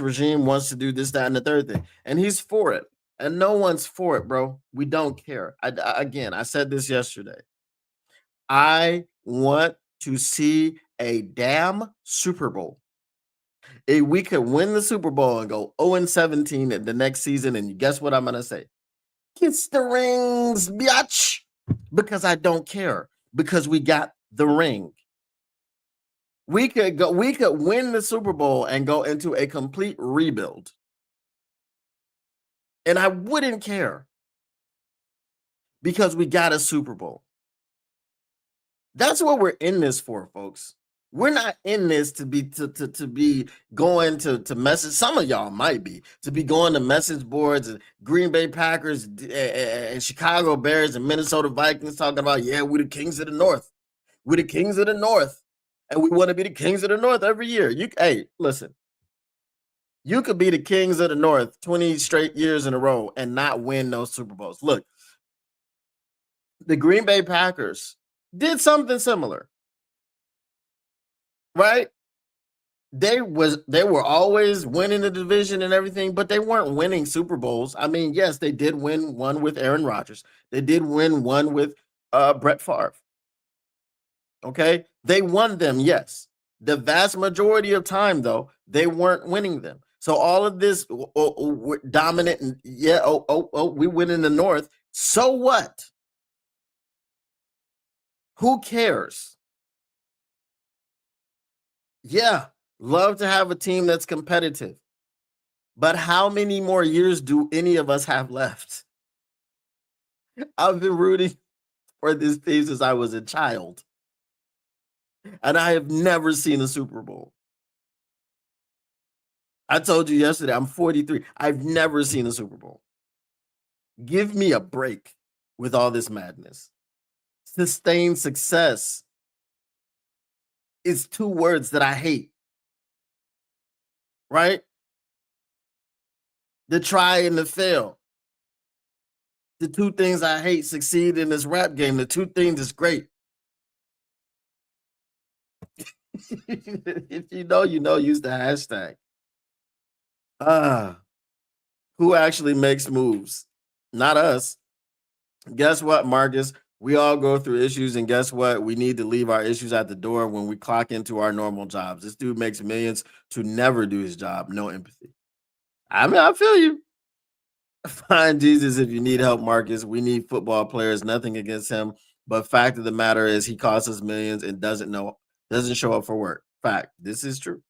regime wants to do this, that, and the third thing, and he's for it, and no one's for it, bro. We don't care. Again, I said this yesterday. I want to see a damn Super Bowl. If we could win the Super Bowl and go 0-17 at the next season, and guess what I'm gonna say? Kiss the rings, biatch. Because I don't care. Because we got the ring. We could win the Super Bowl and go into a complete rebuild. And I wouldn't care. Because we got a Super Bowl. That's what we're in this for, folks. We're not in this to be going to message. Some of y'all might be to be going to message boards and Green Bay Packers and Chicago Bears and Minnesota Vikings talking about, yeah, we're the kings of the North. We're the kings of the North, and we want to be the kings of the North every year. Hey, listen, you could be the kings of the North 20 straight years in a row and not win those Super Bowls. Look, the Green Bay Packers did something similar. Right? They were always winning the division and everything, but they weren't winning Super Bowls. I mean, yes, they did win one with Aaron Rodgers. They did win one with Brett Favre. Okay? They won them, yes. The vast majority of time, though, they weren't winning them. So all of this we're dominant and we win in the North. So what? Who cares? Yeah, love to have a team that's competitive. But how many more years do any of us have left? I've been rooting for this team since I was a child. And I have never seen a Super Bowl. I told you yesterday, I'm 43. I've never seen a Super Bowl. Give me a break with all this madness. Sustained success is two words that I hate. Right? The try and the fail. The two things I hate succeed in this rap game. The two things is great. If you know, use the hashtag. Who actually makes moves? Not us. Guess what, Marcus? We all go through issues, and guess what? We need to leave our issues at the door when we clock into our normal jobs. This dude makes millions to never do his job. No empathy. I mean, I feel you. Find Jesus if you need help, Marcus. We need football players. Nothing against him, but fact of the matter is, he costs us millions and doesn't show up for work. Fact. This is true.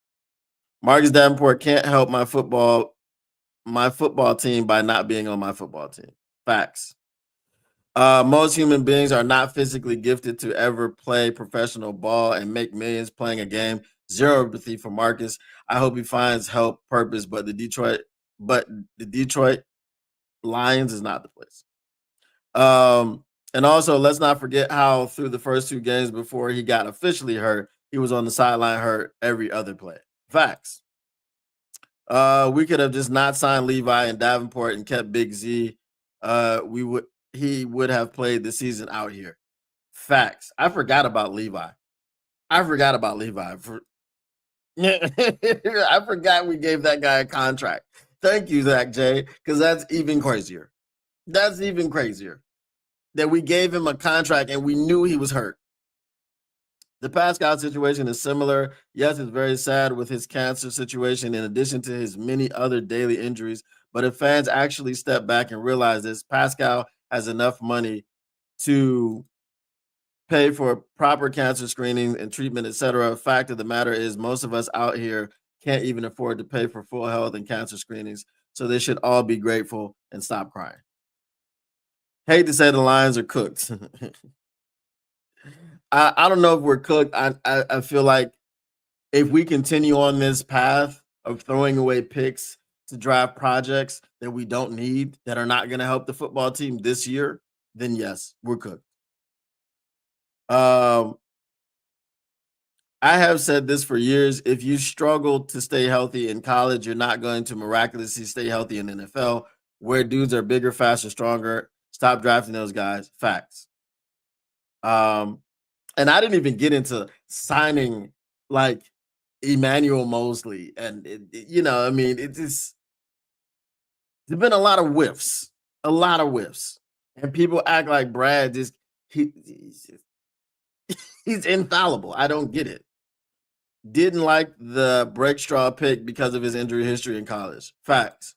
Marcus Davenport can't help my football team by not being on my football team. Facts. Most human beings are not physically gifted to ever play professional ball and make millions playing a game. Zero empathy for Marcus. I hope he finds help, purpose, but the Detroit Lions is not the place. And also, let's not forget how through the first two games before he got officially hurt, he was on the sideline hurt every other play. Facts. We could have just not signed Levi and Davenport and kept Big Z. He would have played the season out here. Facts. I forgot about Levi. I forgot we gave that guy a contract. Thank you, Zach J, because that's even crazier. That's even crazier that we gave him a contract and we knew he was hurt. The Pascal situation is similar. Yes, it's very sad with his cancer situation in addition to his many other daily injuries. But if fans actually step back and realize this, Pascal has enough money to pay for proper cancer screening and treatment, etc. Fact of the matter is, most of us out here can't even afford to pay for full health and cancer screenings. So they should all be grateful and stop crying. Hate to say the Lions are cooked. I don't know if we're cooked. I feel like if we continue on this path of throwing away picks to draft projects that we don't need, that are not going to help the football team this year, then yes, we're cooked. Um, I have said this for years. If you struggle to stay healthy in college, you're not going to miraculously stay healthy in the NFL, where dudes are bigger, faster, stronger. Stop drafting those guys. Facts. Um, and I didn't even get into signing like Emmanuel Mosley, and I mean, it just there's been a lot of whiffs, and people act like Brad just he's infallible. I don't get it. Didn't like the break straw pick because of his injury history in college. Facts.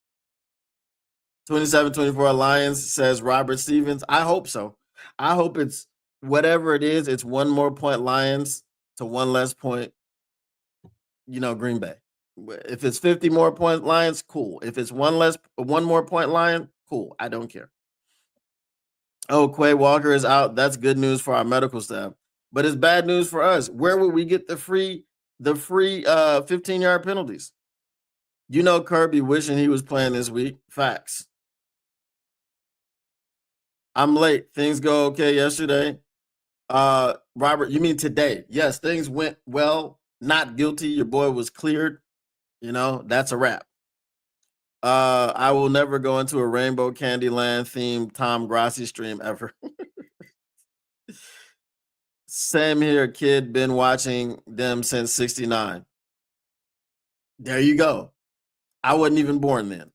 27-24 Lions says Robert Stevens. I hope so. I hope it's whatever it is, it's one more point Lions to one less point, Green Bay. If it's 50 more point Lions, cool. If it's one more point Lion, cool. I don't care. Oh, Quay Walker is out. That's good news for our medical staff. But it's bad news for us. Where would we get the free 15-yard penalties? Kirby wishing he was playing this week. Facts. I'm late. Things go okay yesterday. Robert, you mean today? Yes, things went well. Not guilty. Your boy was cleared. That's a wrap. I will never go into a Rainbow Candyland themed Tom Grassi stream ever. Same here, kid. Been watching them since '69. There you go. I wasn't even born then.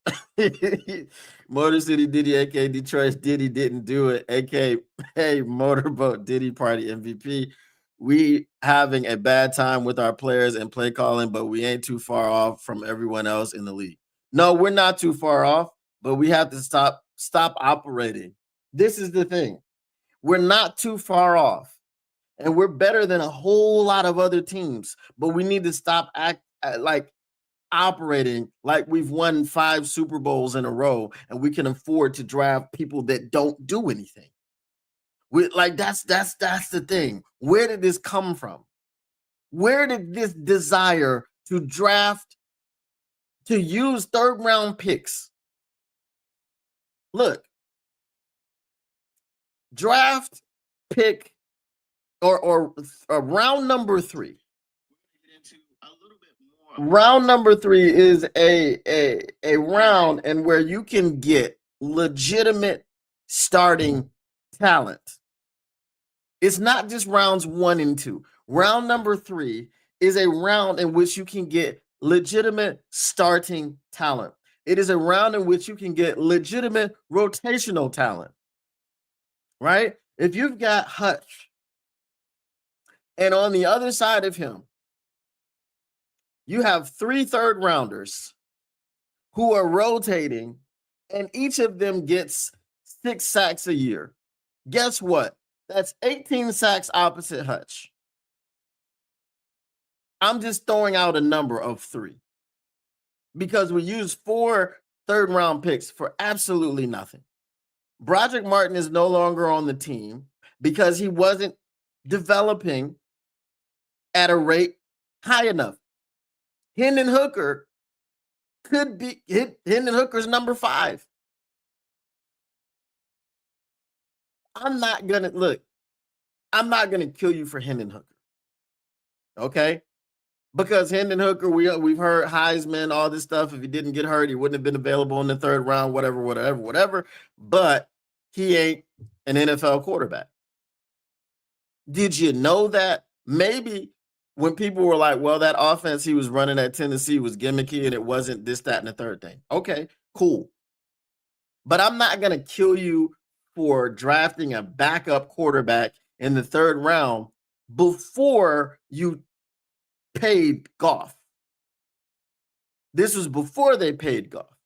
Motor City Diddy, aka Detroit Diddy, didn't do it, aka hey Motorboat Diddy Party MVP. We having a bad time with our players and play calling, but we ain't too far off from everyone else in the league. No, we're not too far off, but we have to stop operating. This is the thing. We're not too far off, and we're better than a whole lot of other teams, but we need to stop operating like we've won 5 Super Bowls in a row and we can afford to draft people that don't do anything. That's the thing. Where did this come from? Where did this desire to draft, to use third round picks? Look, draft pick or round number 3. Round number 3 is a round and where you can get legitimate starting talent. It's not just rounds 1 and 2. Round number 3 is a round in which you can get legitimate starting talent. It is a round in which you can get legitimate rotational talent. Right? If you've got Hutch, and on the other side of him, you have 3 third rounders who are rotating, and each of them gets 6 sacks a year. Guess what? That's 18 sacks opposite Hutch. I'm just throwing out a number of 3 because we used 4 third round picks for absolutely nothing. Broderick Martin is no longer on the team because he wasn't developing at a rate high enough. Hendon Hooker could be Hendon Hooker's number 5. I'm not gonna kill you for Hendon Hooker. Okay? Because Hendon Hooker, we've heard Heisman, all this stuff. If he didn't get hurt, he wouldn't have been available in the 3rd round, whatever. But he ain't an NFL quarterback. Did you know that? Maybe when people were like, well, that offense he was running at Tennessee was gimmicky and it wasn't this, that, and the third thing. Okay, cool. But I'm not going to kill you for drafting a backup quarterback in the 3rd round before you paid Goff. This was before they paid Goff.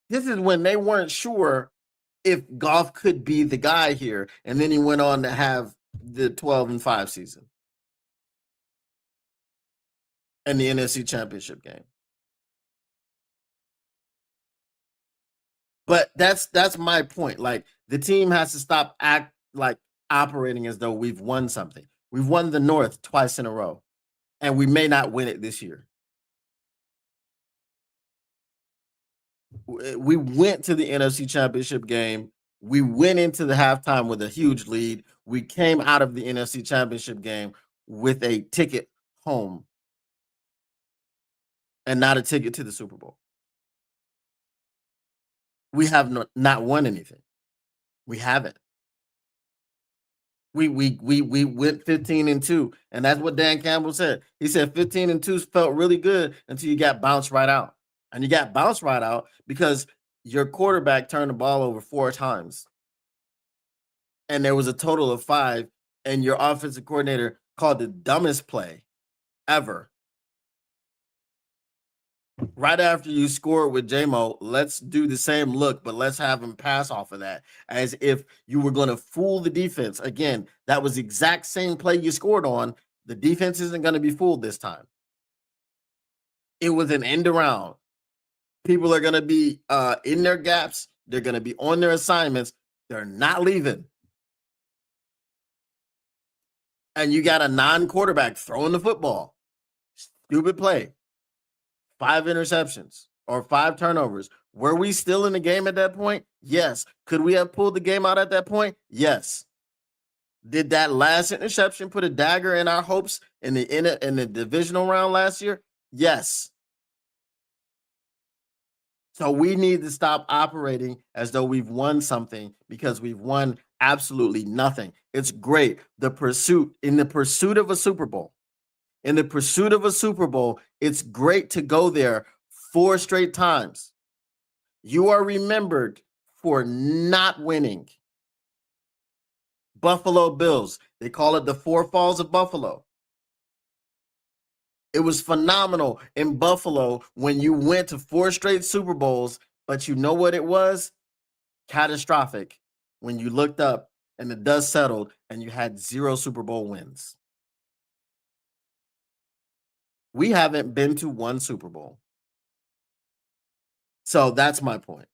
This is when they weren't sure if Goff could be the guy here. And then he went on to have the 12-5 season and the NFC Championship game. But that's my point. Like the team has to stop operating as though we've won something. We've won the North twice in a row, and we may not win it this year. We went to the NFC Championship game. We went into the halftime with a huge lead. We came out of the NFC Championship game with a ticket home and not a ticket to the Super Bowl. We have not won anything. We haven't. We went 15-2, and that's what Dan Campbell said. He said 15-2 felt really good until you got bounced right out. And you got bounced right out because your quarterback turned the ball over 4 times. And there was a total of 5, and your offensive coordinator called the dumbest play ever. Right after you score with J-Mo, let's do the same look, but let's have him pass off of that as if you were going to fool the defense. Again, that was the exact same play you scored on. The defense isn't going to be fooled this time. It was an end around. People are going to be in their gaps. They're going to be on their assignments. They're not leaving. And you got a non-quarterback throwing the football. Stupid play. 5 interceptions or 5 turnovers. Were we still in the game at that point? Yes. Could we have pulled the game out at that point? Yes. Did that last interception put a dagger in our hopes in the divisional round last year? Yes. So we need to stop operating as though we've won something because we've won absolutely nothing. It's great. In the pursuit of a Super Bowl. In the pursuit of a Super Bowl, it's great to go there 4 straight times. You are remembered for not winning. Buffalo Bills, they call it the 4 Falls of Buffalo. It was phenomenal in Buffalo when you went to 4 straight Super Bowls, but you know what it was? Catastrophic when you looked up and the dust settled and you had 0 Super Bowl wins. We haven't been to 1 Super Bowl. So that's my point.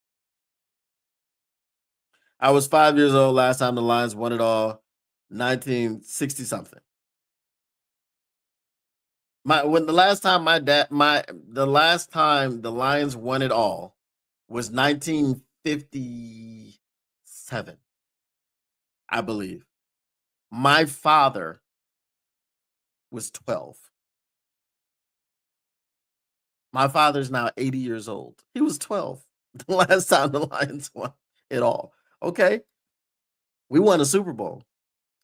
I was 5 years old last time the Lions won it all, 1960 something. The last time the Lions won it all was 1957, I believe. My father was 12. My father's now 80 years old. He was 12 the last time the Lions won it all. Okay. We won a Super Bowl.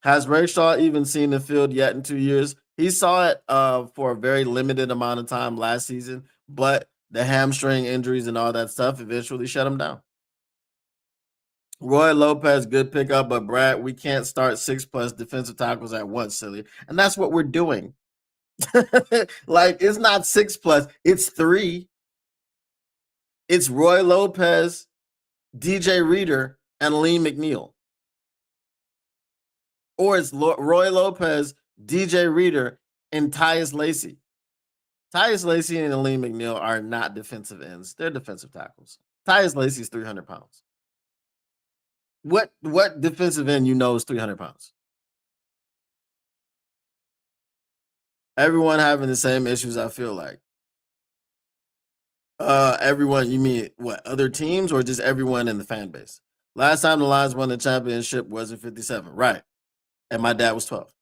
Has Rayshaw even seen the field yet in 2 years? He saw it for a very limited amount of time last season, but the hamstring injuries and all that stuff eventually shut him down. Roy Lopez, good pickup, but Brad, we can't start 6+ defensive tackles at once, silly. And that's what we're doing. Like, it's not 6+, it's 3. It's Roy Lopez, DJ Reader, and Lee McNeil. Or it's Roy Lopez, DJ Reader, and Tyus Lacey. Tyus Lacey and Lee McNeil are not defensive ends. They're defensive tackles. Tyus Lacey is 300 pounds. What defensive end is 300 pounds? Everyone having the same issues, I feel like. Everyone, you mean what, other teams or just everyone in the fan base? Last time the Lions won the championship was in 57, right? And my dad was 12.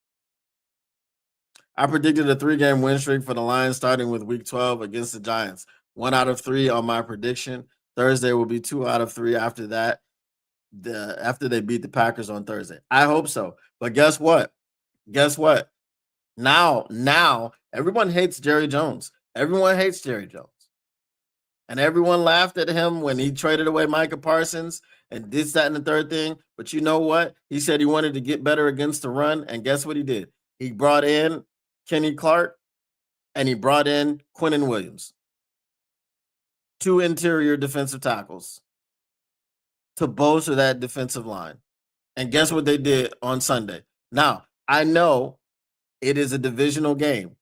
I predicted a 3-game win streak for the Lions starting with week 12 against the Giants. 1 out of 3 on my prediction. Thursday will be 2 out of 3 after that. After they beat the Packers on Thursday. I hope so. But guess what? Now everyone hates Jerry Jones. Everyone hates Jerry Jones. And everyone laughed at him when he traded away Micah Parsons and did that and the third thing. But you know what? He said he wanted to get better against the run. And guess what he did? He brought in Kenny Clark and he brought in Quinnen Williams. 2 interior defensive tackles to bolster that defensive line. And guess what they did on Sunday? Now, I know it is a divisional game,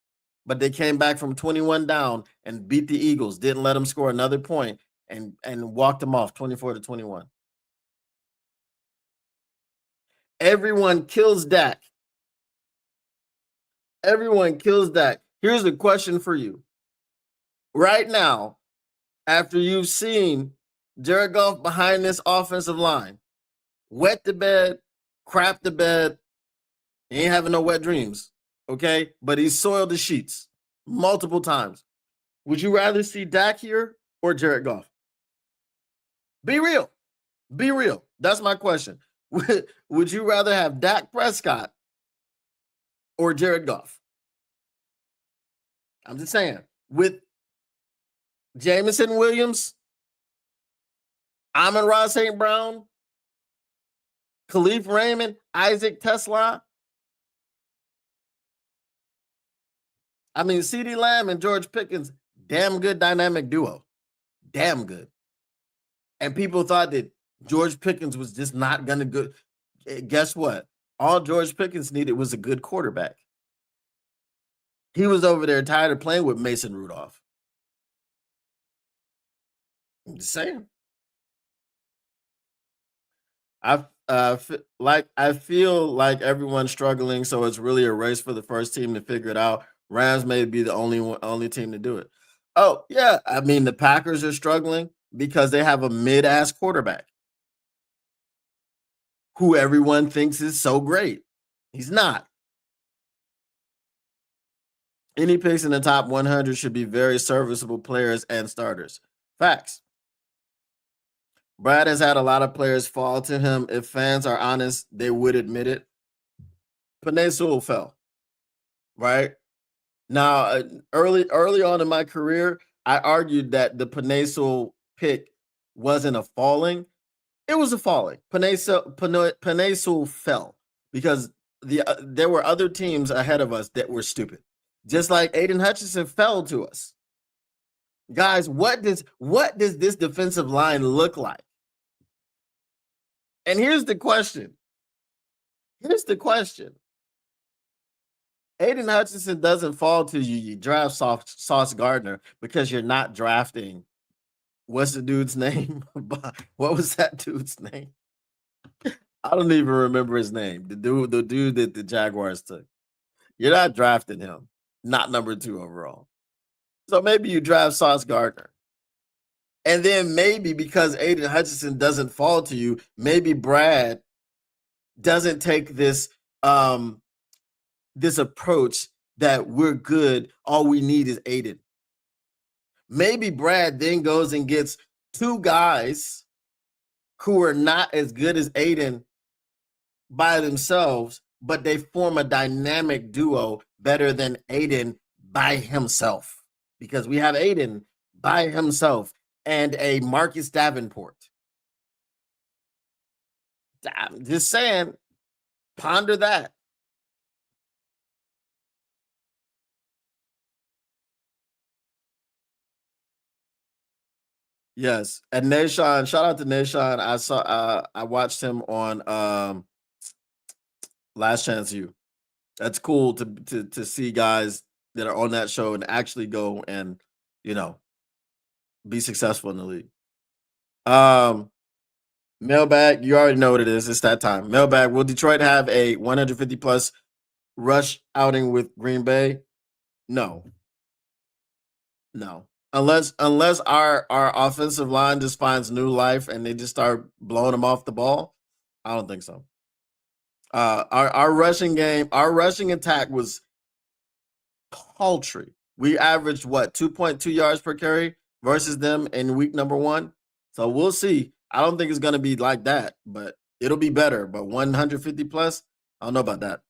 but they came back from 21 down and beat the Eagles, didn't let them score another point, and walked them off 24-21. Everyone kills Dak. Everyone kills Dak. Here's a question for you. Right now, after you've seen Jared Goff behind this offensive line, wet the bed, crap the bed, he ain't having no wet dreams, okay? But he's soiled the sheets multiple times. Would you rather see Dak here or Jared Goff? Be real. Be real. That's my question. Would you rather have Dak Prescott or Jared Goff? I'm just saying. With Jameson Williams, Amon-Ra St. Brown, Khalif Raymond, Isaac Tesla. I mean, CeeDee Lamb and George Pickens, damn good dynamic duo. Damn good. And people thought that George Pickens was just not going to go. Guess what? All George Pickens needed was a good quarterback. He was over there tired of playing with Mason Rudolph. I'm just saying. I feel like everyone's struggling, so it's really a race for the first team to figure it out. Rams may be the only team to do it. Oh, yeah. I mean, the Packers are struggling because they have a mid-ass quarterback who everyone thinks is so great. He's not. Any picks in the top 100 should be very serviceable players and starters. Facts. Brad has had a lot of players fall to him. If fans are honest, they would admit it. Penei Sewell fell, right? Now, early on in my career, I argued that the Penei Sewell pick wasn't a falling. It was a falling. Penei Sewell fell because there were other teams ahead of us that were stupid. Just like Aiden Hutchinson fell to us. Guys, what does this defensive line look like? And here's the question. Aiden Hutchinson doesn't fall to you. You draft Sauce Gardner because you're not drafting. What's the dude's name? What was that dude's name? I don't even remember his name. The dude that the Jaguars took. You're not drafting him. Not number 2 overall. So maybe you draft Sauce Gardner. And then maybe because Aiden Hutchinson doesn't fall to you, maybe Brad doesn't take this this approach that we're good. All we need is Aiden. Maybe Brad then goes and gets 2 guys who are not as good as Aiden by themselves, but they form a dynamic duo better than Aiden by himself. Because we have Aiden by himself and a Marcus Davenport. I'm just saying, ponder that. Yes, and Nashon, shout out to Nashon. I watched him on Last Chance U. That's cool to see guys that are on that show and actually go and, be successful in the league. Mailbag, you already know what it is. It's that time. Mailbag, will Detroit have a 150 plus rush outing with Green Bay? No. Unless our offensive line just finds new life and they just start blowing them off the ball, I don't think so. Our rushing attack was paltry. We averaged 2.2 yards per carry versus them in week number 1. So we'll see. I don't think it's going to be like that, but it'll be better. But 150 plus, I don't know about that.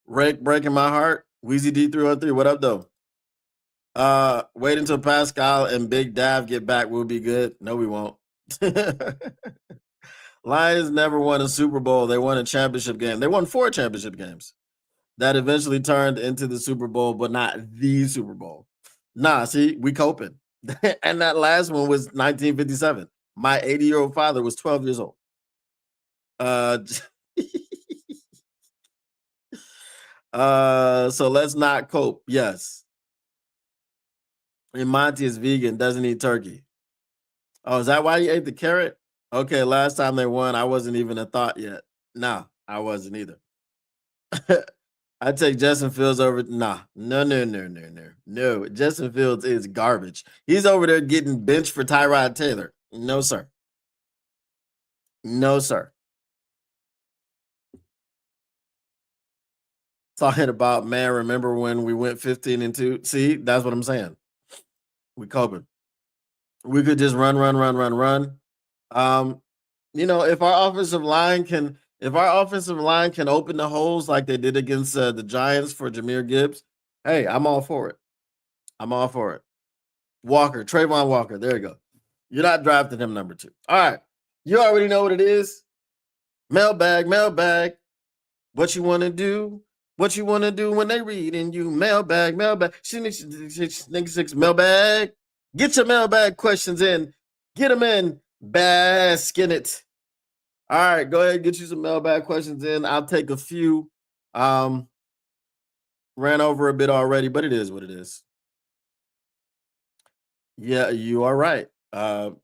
Rick breaking my heart. Wheezy D303, what up though? Wait until Pascal and Big Dav get back. We'll be good. No, we won't. Lions never won a Super Bowl. They won a championship game. They won 4 championship games that eventually turned into the Super Bowl, but not the Super Bowl. Nah, see, we coping. And that last one was 1957. My 80-year-old father was 12 years old. So let's not cope. Yes. And Monty is vegan, doesn't eat turkey. Oh, is that why you ate the carrot? Okay, last time they won, I wasn't even a thought yet. Nah, I wasn't either. I take Justin Fields over. Nah, no. Justin Fields is garbage. He's over there getting benched for Tyrod Taylor. No, sir. No, sir. Talking about, man, remember when we went 15-2? See, that's what I'm saying. We coping. We could just run. If our offensive line can open the holes like they did against the Giants for Jahmyr Gibbs, hey, I'm all for it. Walker, Trayvon Walker. There you go. You're not drafting him number 2. All right. You already know what it is. Mailbag. What you want to do? What you want to do when they read in you? Mailbag. Six mailbag. Get your mailbag questions in. Get them in. Bask in it. All right, go ahead and get you some mailbag questions in. I'll take a few. Ran over a bit already, but it is what it is. Yeah, you are right.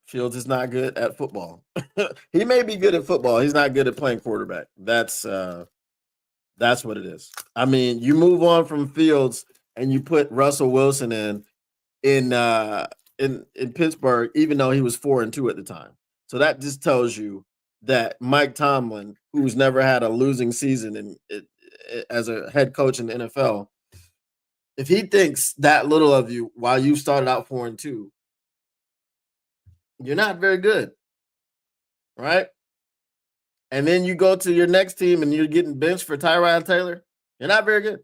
Fields is not good at football. He may be good at football. He's not good at playing quarterback. That's what it is. I mean, you move on from Fields and you put Russell Wilson in Pittsburgh, even though he was 4-2 at the time. So that just tells you that Mike Tomlin, who's never had a losing season as a head coach in the NFL, if he thinks that little of you while you started out 4-2, you're not very good, right? And then you go to your next team and you're getting benched for Tyrod Taylor, you're not very good.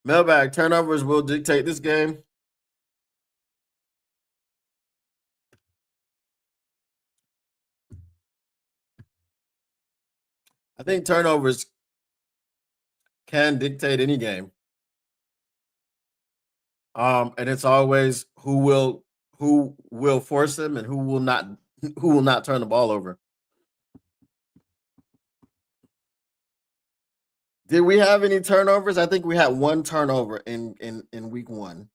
Mailbag, turnovers will dictate this game. I think turnovers can dictate any game. And it's always who will force them and who will not turn the ball over. Did we have any turnovers? I think we had one turnover in week 1.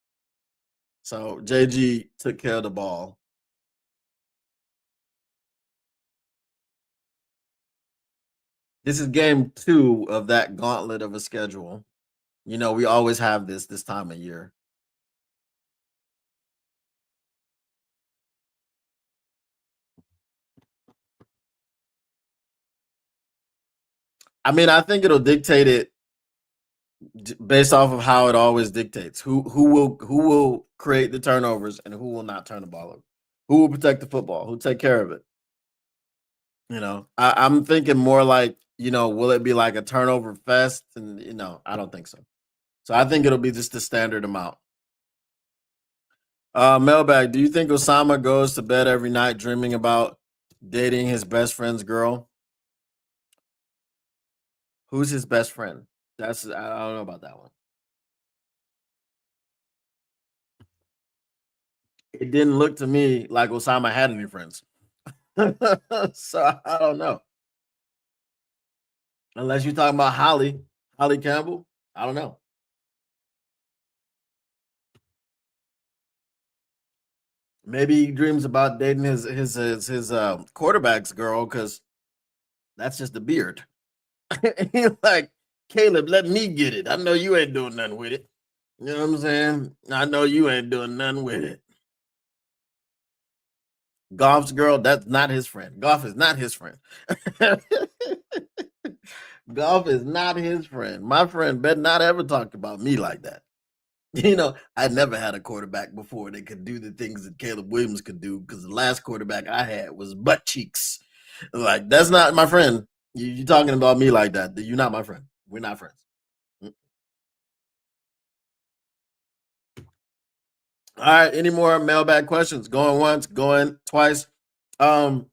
So JG took care of the ball. This is game 2 of that gauntlet of a schedule. We always have this time of year. I mean, I think it'll dictate it based off of how it always dictates. Who will create the turnovers and who will not turn the ball over? Who will protect the football? Who take care of it? I'm thinking more like, will it be like a turnover fest? And I don't think so. So I think it'll be just the standard amount. Mailbag, do you think Osama goes to bed every night dreaming about dating his best friend's girl? Who's his best friend? I don't know about that one. It didn't look to me like Osama had any friends. So I don't know. Unless you're talking about Holly Campbell, I don't know. Maybe he dreams about dating his quarterback's girl because that's just the beard. He's like, Caleb, let me get it. I know you ain't doing nothing with it. You know what I'm saying? I know you ain't doing nothing with it. Goff's girl, that's not his friend. Goff is not his friend. Goff is not his friend. My friend better not ever talk about me like that. I never had a quarterback before that could do the things that Caleb Williams could do because the last quarterback I had was butt cheeks. Like, that's not my friend. You talking about me like that. You're not my friend. We're not friends. All right. Any more mailbag questions? Going once, going twice. So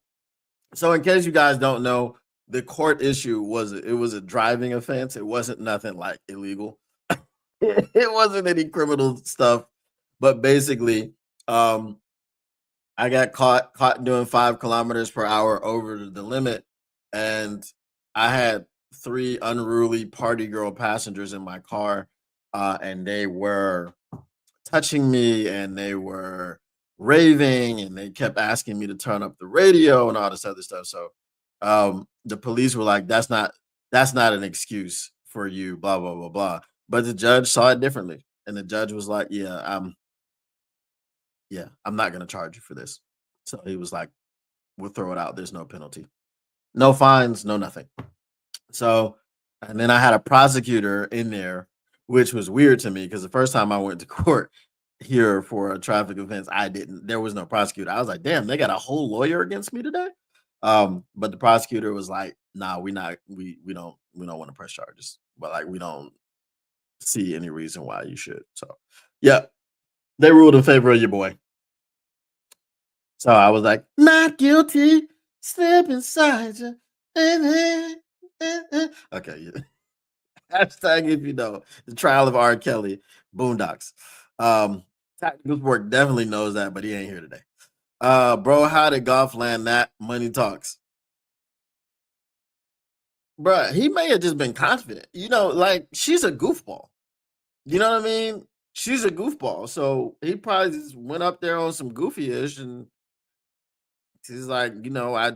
in case you guys don't know, the court issue was a driving offense. It wasn't nothing like illegal. It wasn't any criminal stuff, but basically, I got caught doing 5 kilometers per hour over the limit, and I had 3 unruly party girl passengers in my car, and they were touching me and they were raving and they kept asking me to turn up the radio and all this other stuff. So the police were like, that's not an excuse for you, blah, blah, blah, blah. But the judge saw it differently. And the judge was like, I'm not gonna charge you for this. So he was like, we'll throw it out. There's no penalty. No fines, no nothing. So, and then I had a prosecutor in there, which was weird to me because the first time I went to court here for a traffic offense, there was no prosecutor. I was like, damn, they got a whole lawyer against me today. But the prosecutor was like, nah, we don't want to press charges, but like we don't see any reason why you should. So yeah, they ruled in favor of your boy. So I was like, not guilty, step inside you. Okay, yeah. Hashtag if you know the trial of R. Kelly, Boondocks. Tactical Sport definitely knows that, but he ain't here today. Bro, how did golf land that? Money talks. Bruh, he may have just been confident. Like she's a goofball. You know what I mean? She's a goofball. So he probably just went up there on some goofy ish and he's like, because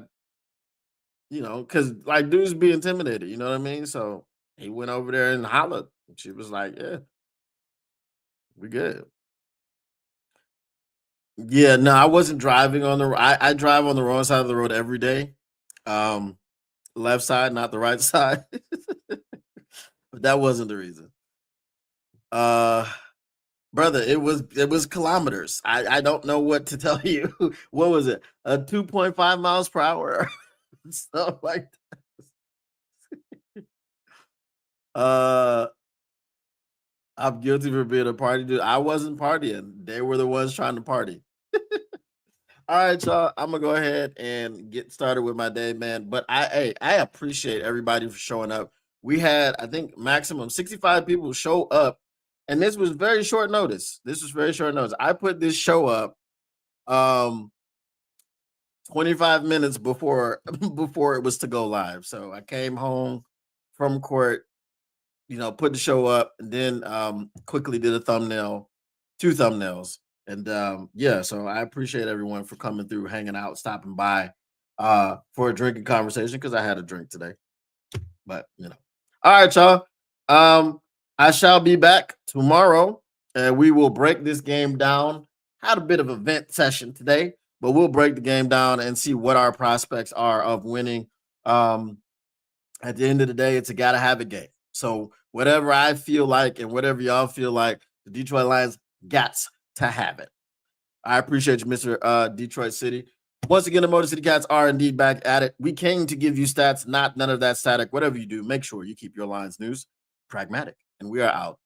like dudes be intimidated, you know what I mean? So he went over there and hollered. She was like, yeah, we good. Yeah, no, I wasn't driving on I drive on the wrong side of the road every day. Um, left side, not the right side. But that wasn't the reason. Uh brother, it was kilometers. I don't know what to tell you. What was it? 2.5 miles per hour. Stuff like uh I'm guilty for being a party dude. I wasn't partying. They were the ones trying to party. All right, y'all. I'm gonna go ahead and get started with my day, man. But I appreciate everybody for showing up. We had, I think, maximum 65 people show up, and this was very short notice. This was very short notice. I put this show up um 25 minutes before before it was to go live. So I came home from court, put the show up, and then quickly did a thumbnail, two thumbnails. And yeah, so I appreciate everyone for coming through, hanging out, stopping by for a drinking conversation because I had a drink today. But all right, y'all. I shall be back tomorrow and we will break this game down. Had a bit of a vent session today, but we'll break the game down and see what our prospects are of winning. At the end of the day, it's a gotta have a game. So whatever I feel like and whatever y'all feel like, the Detroit Lions got to have it. I appreciate you, Mr. Detroit City. Once again, the Motor City Cats are indeed back at it. We came to give you stats, not none of that static. Whatever you do, make sure you keep your Lions news pragmatic. And we are out.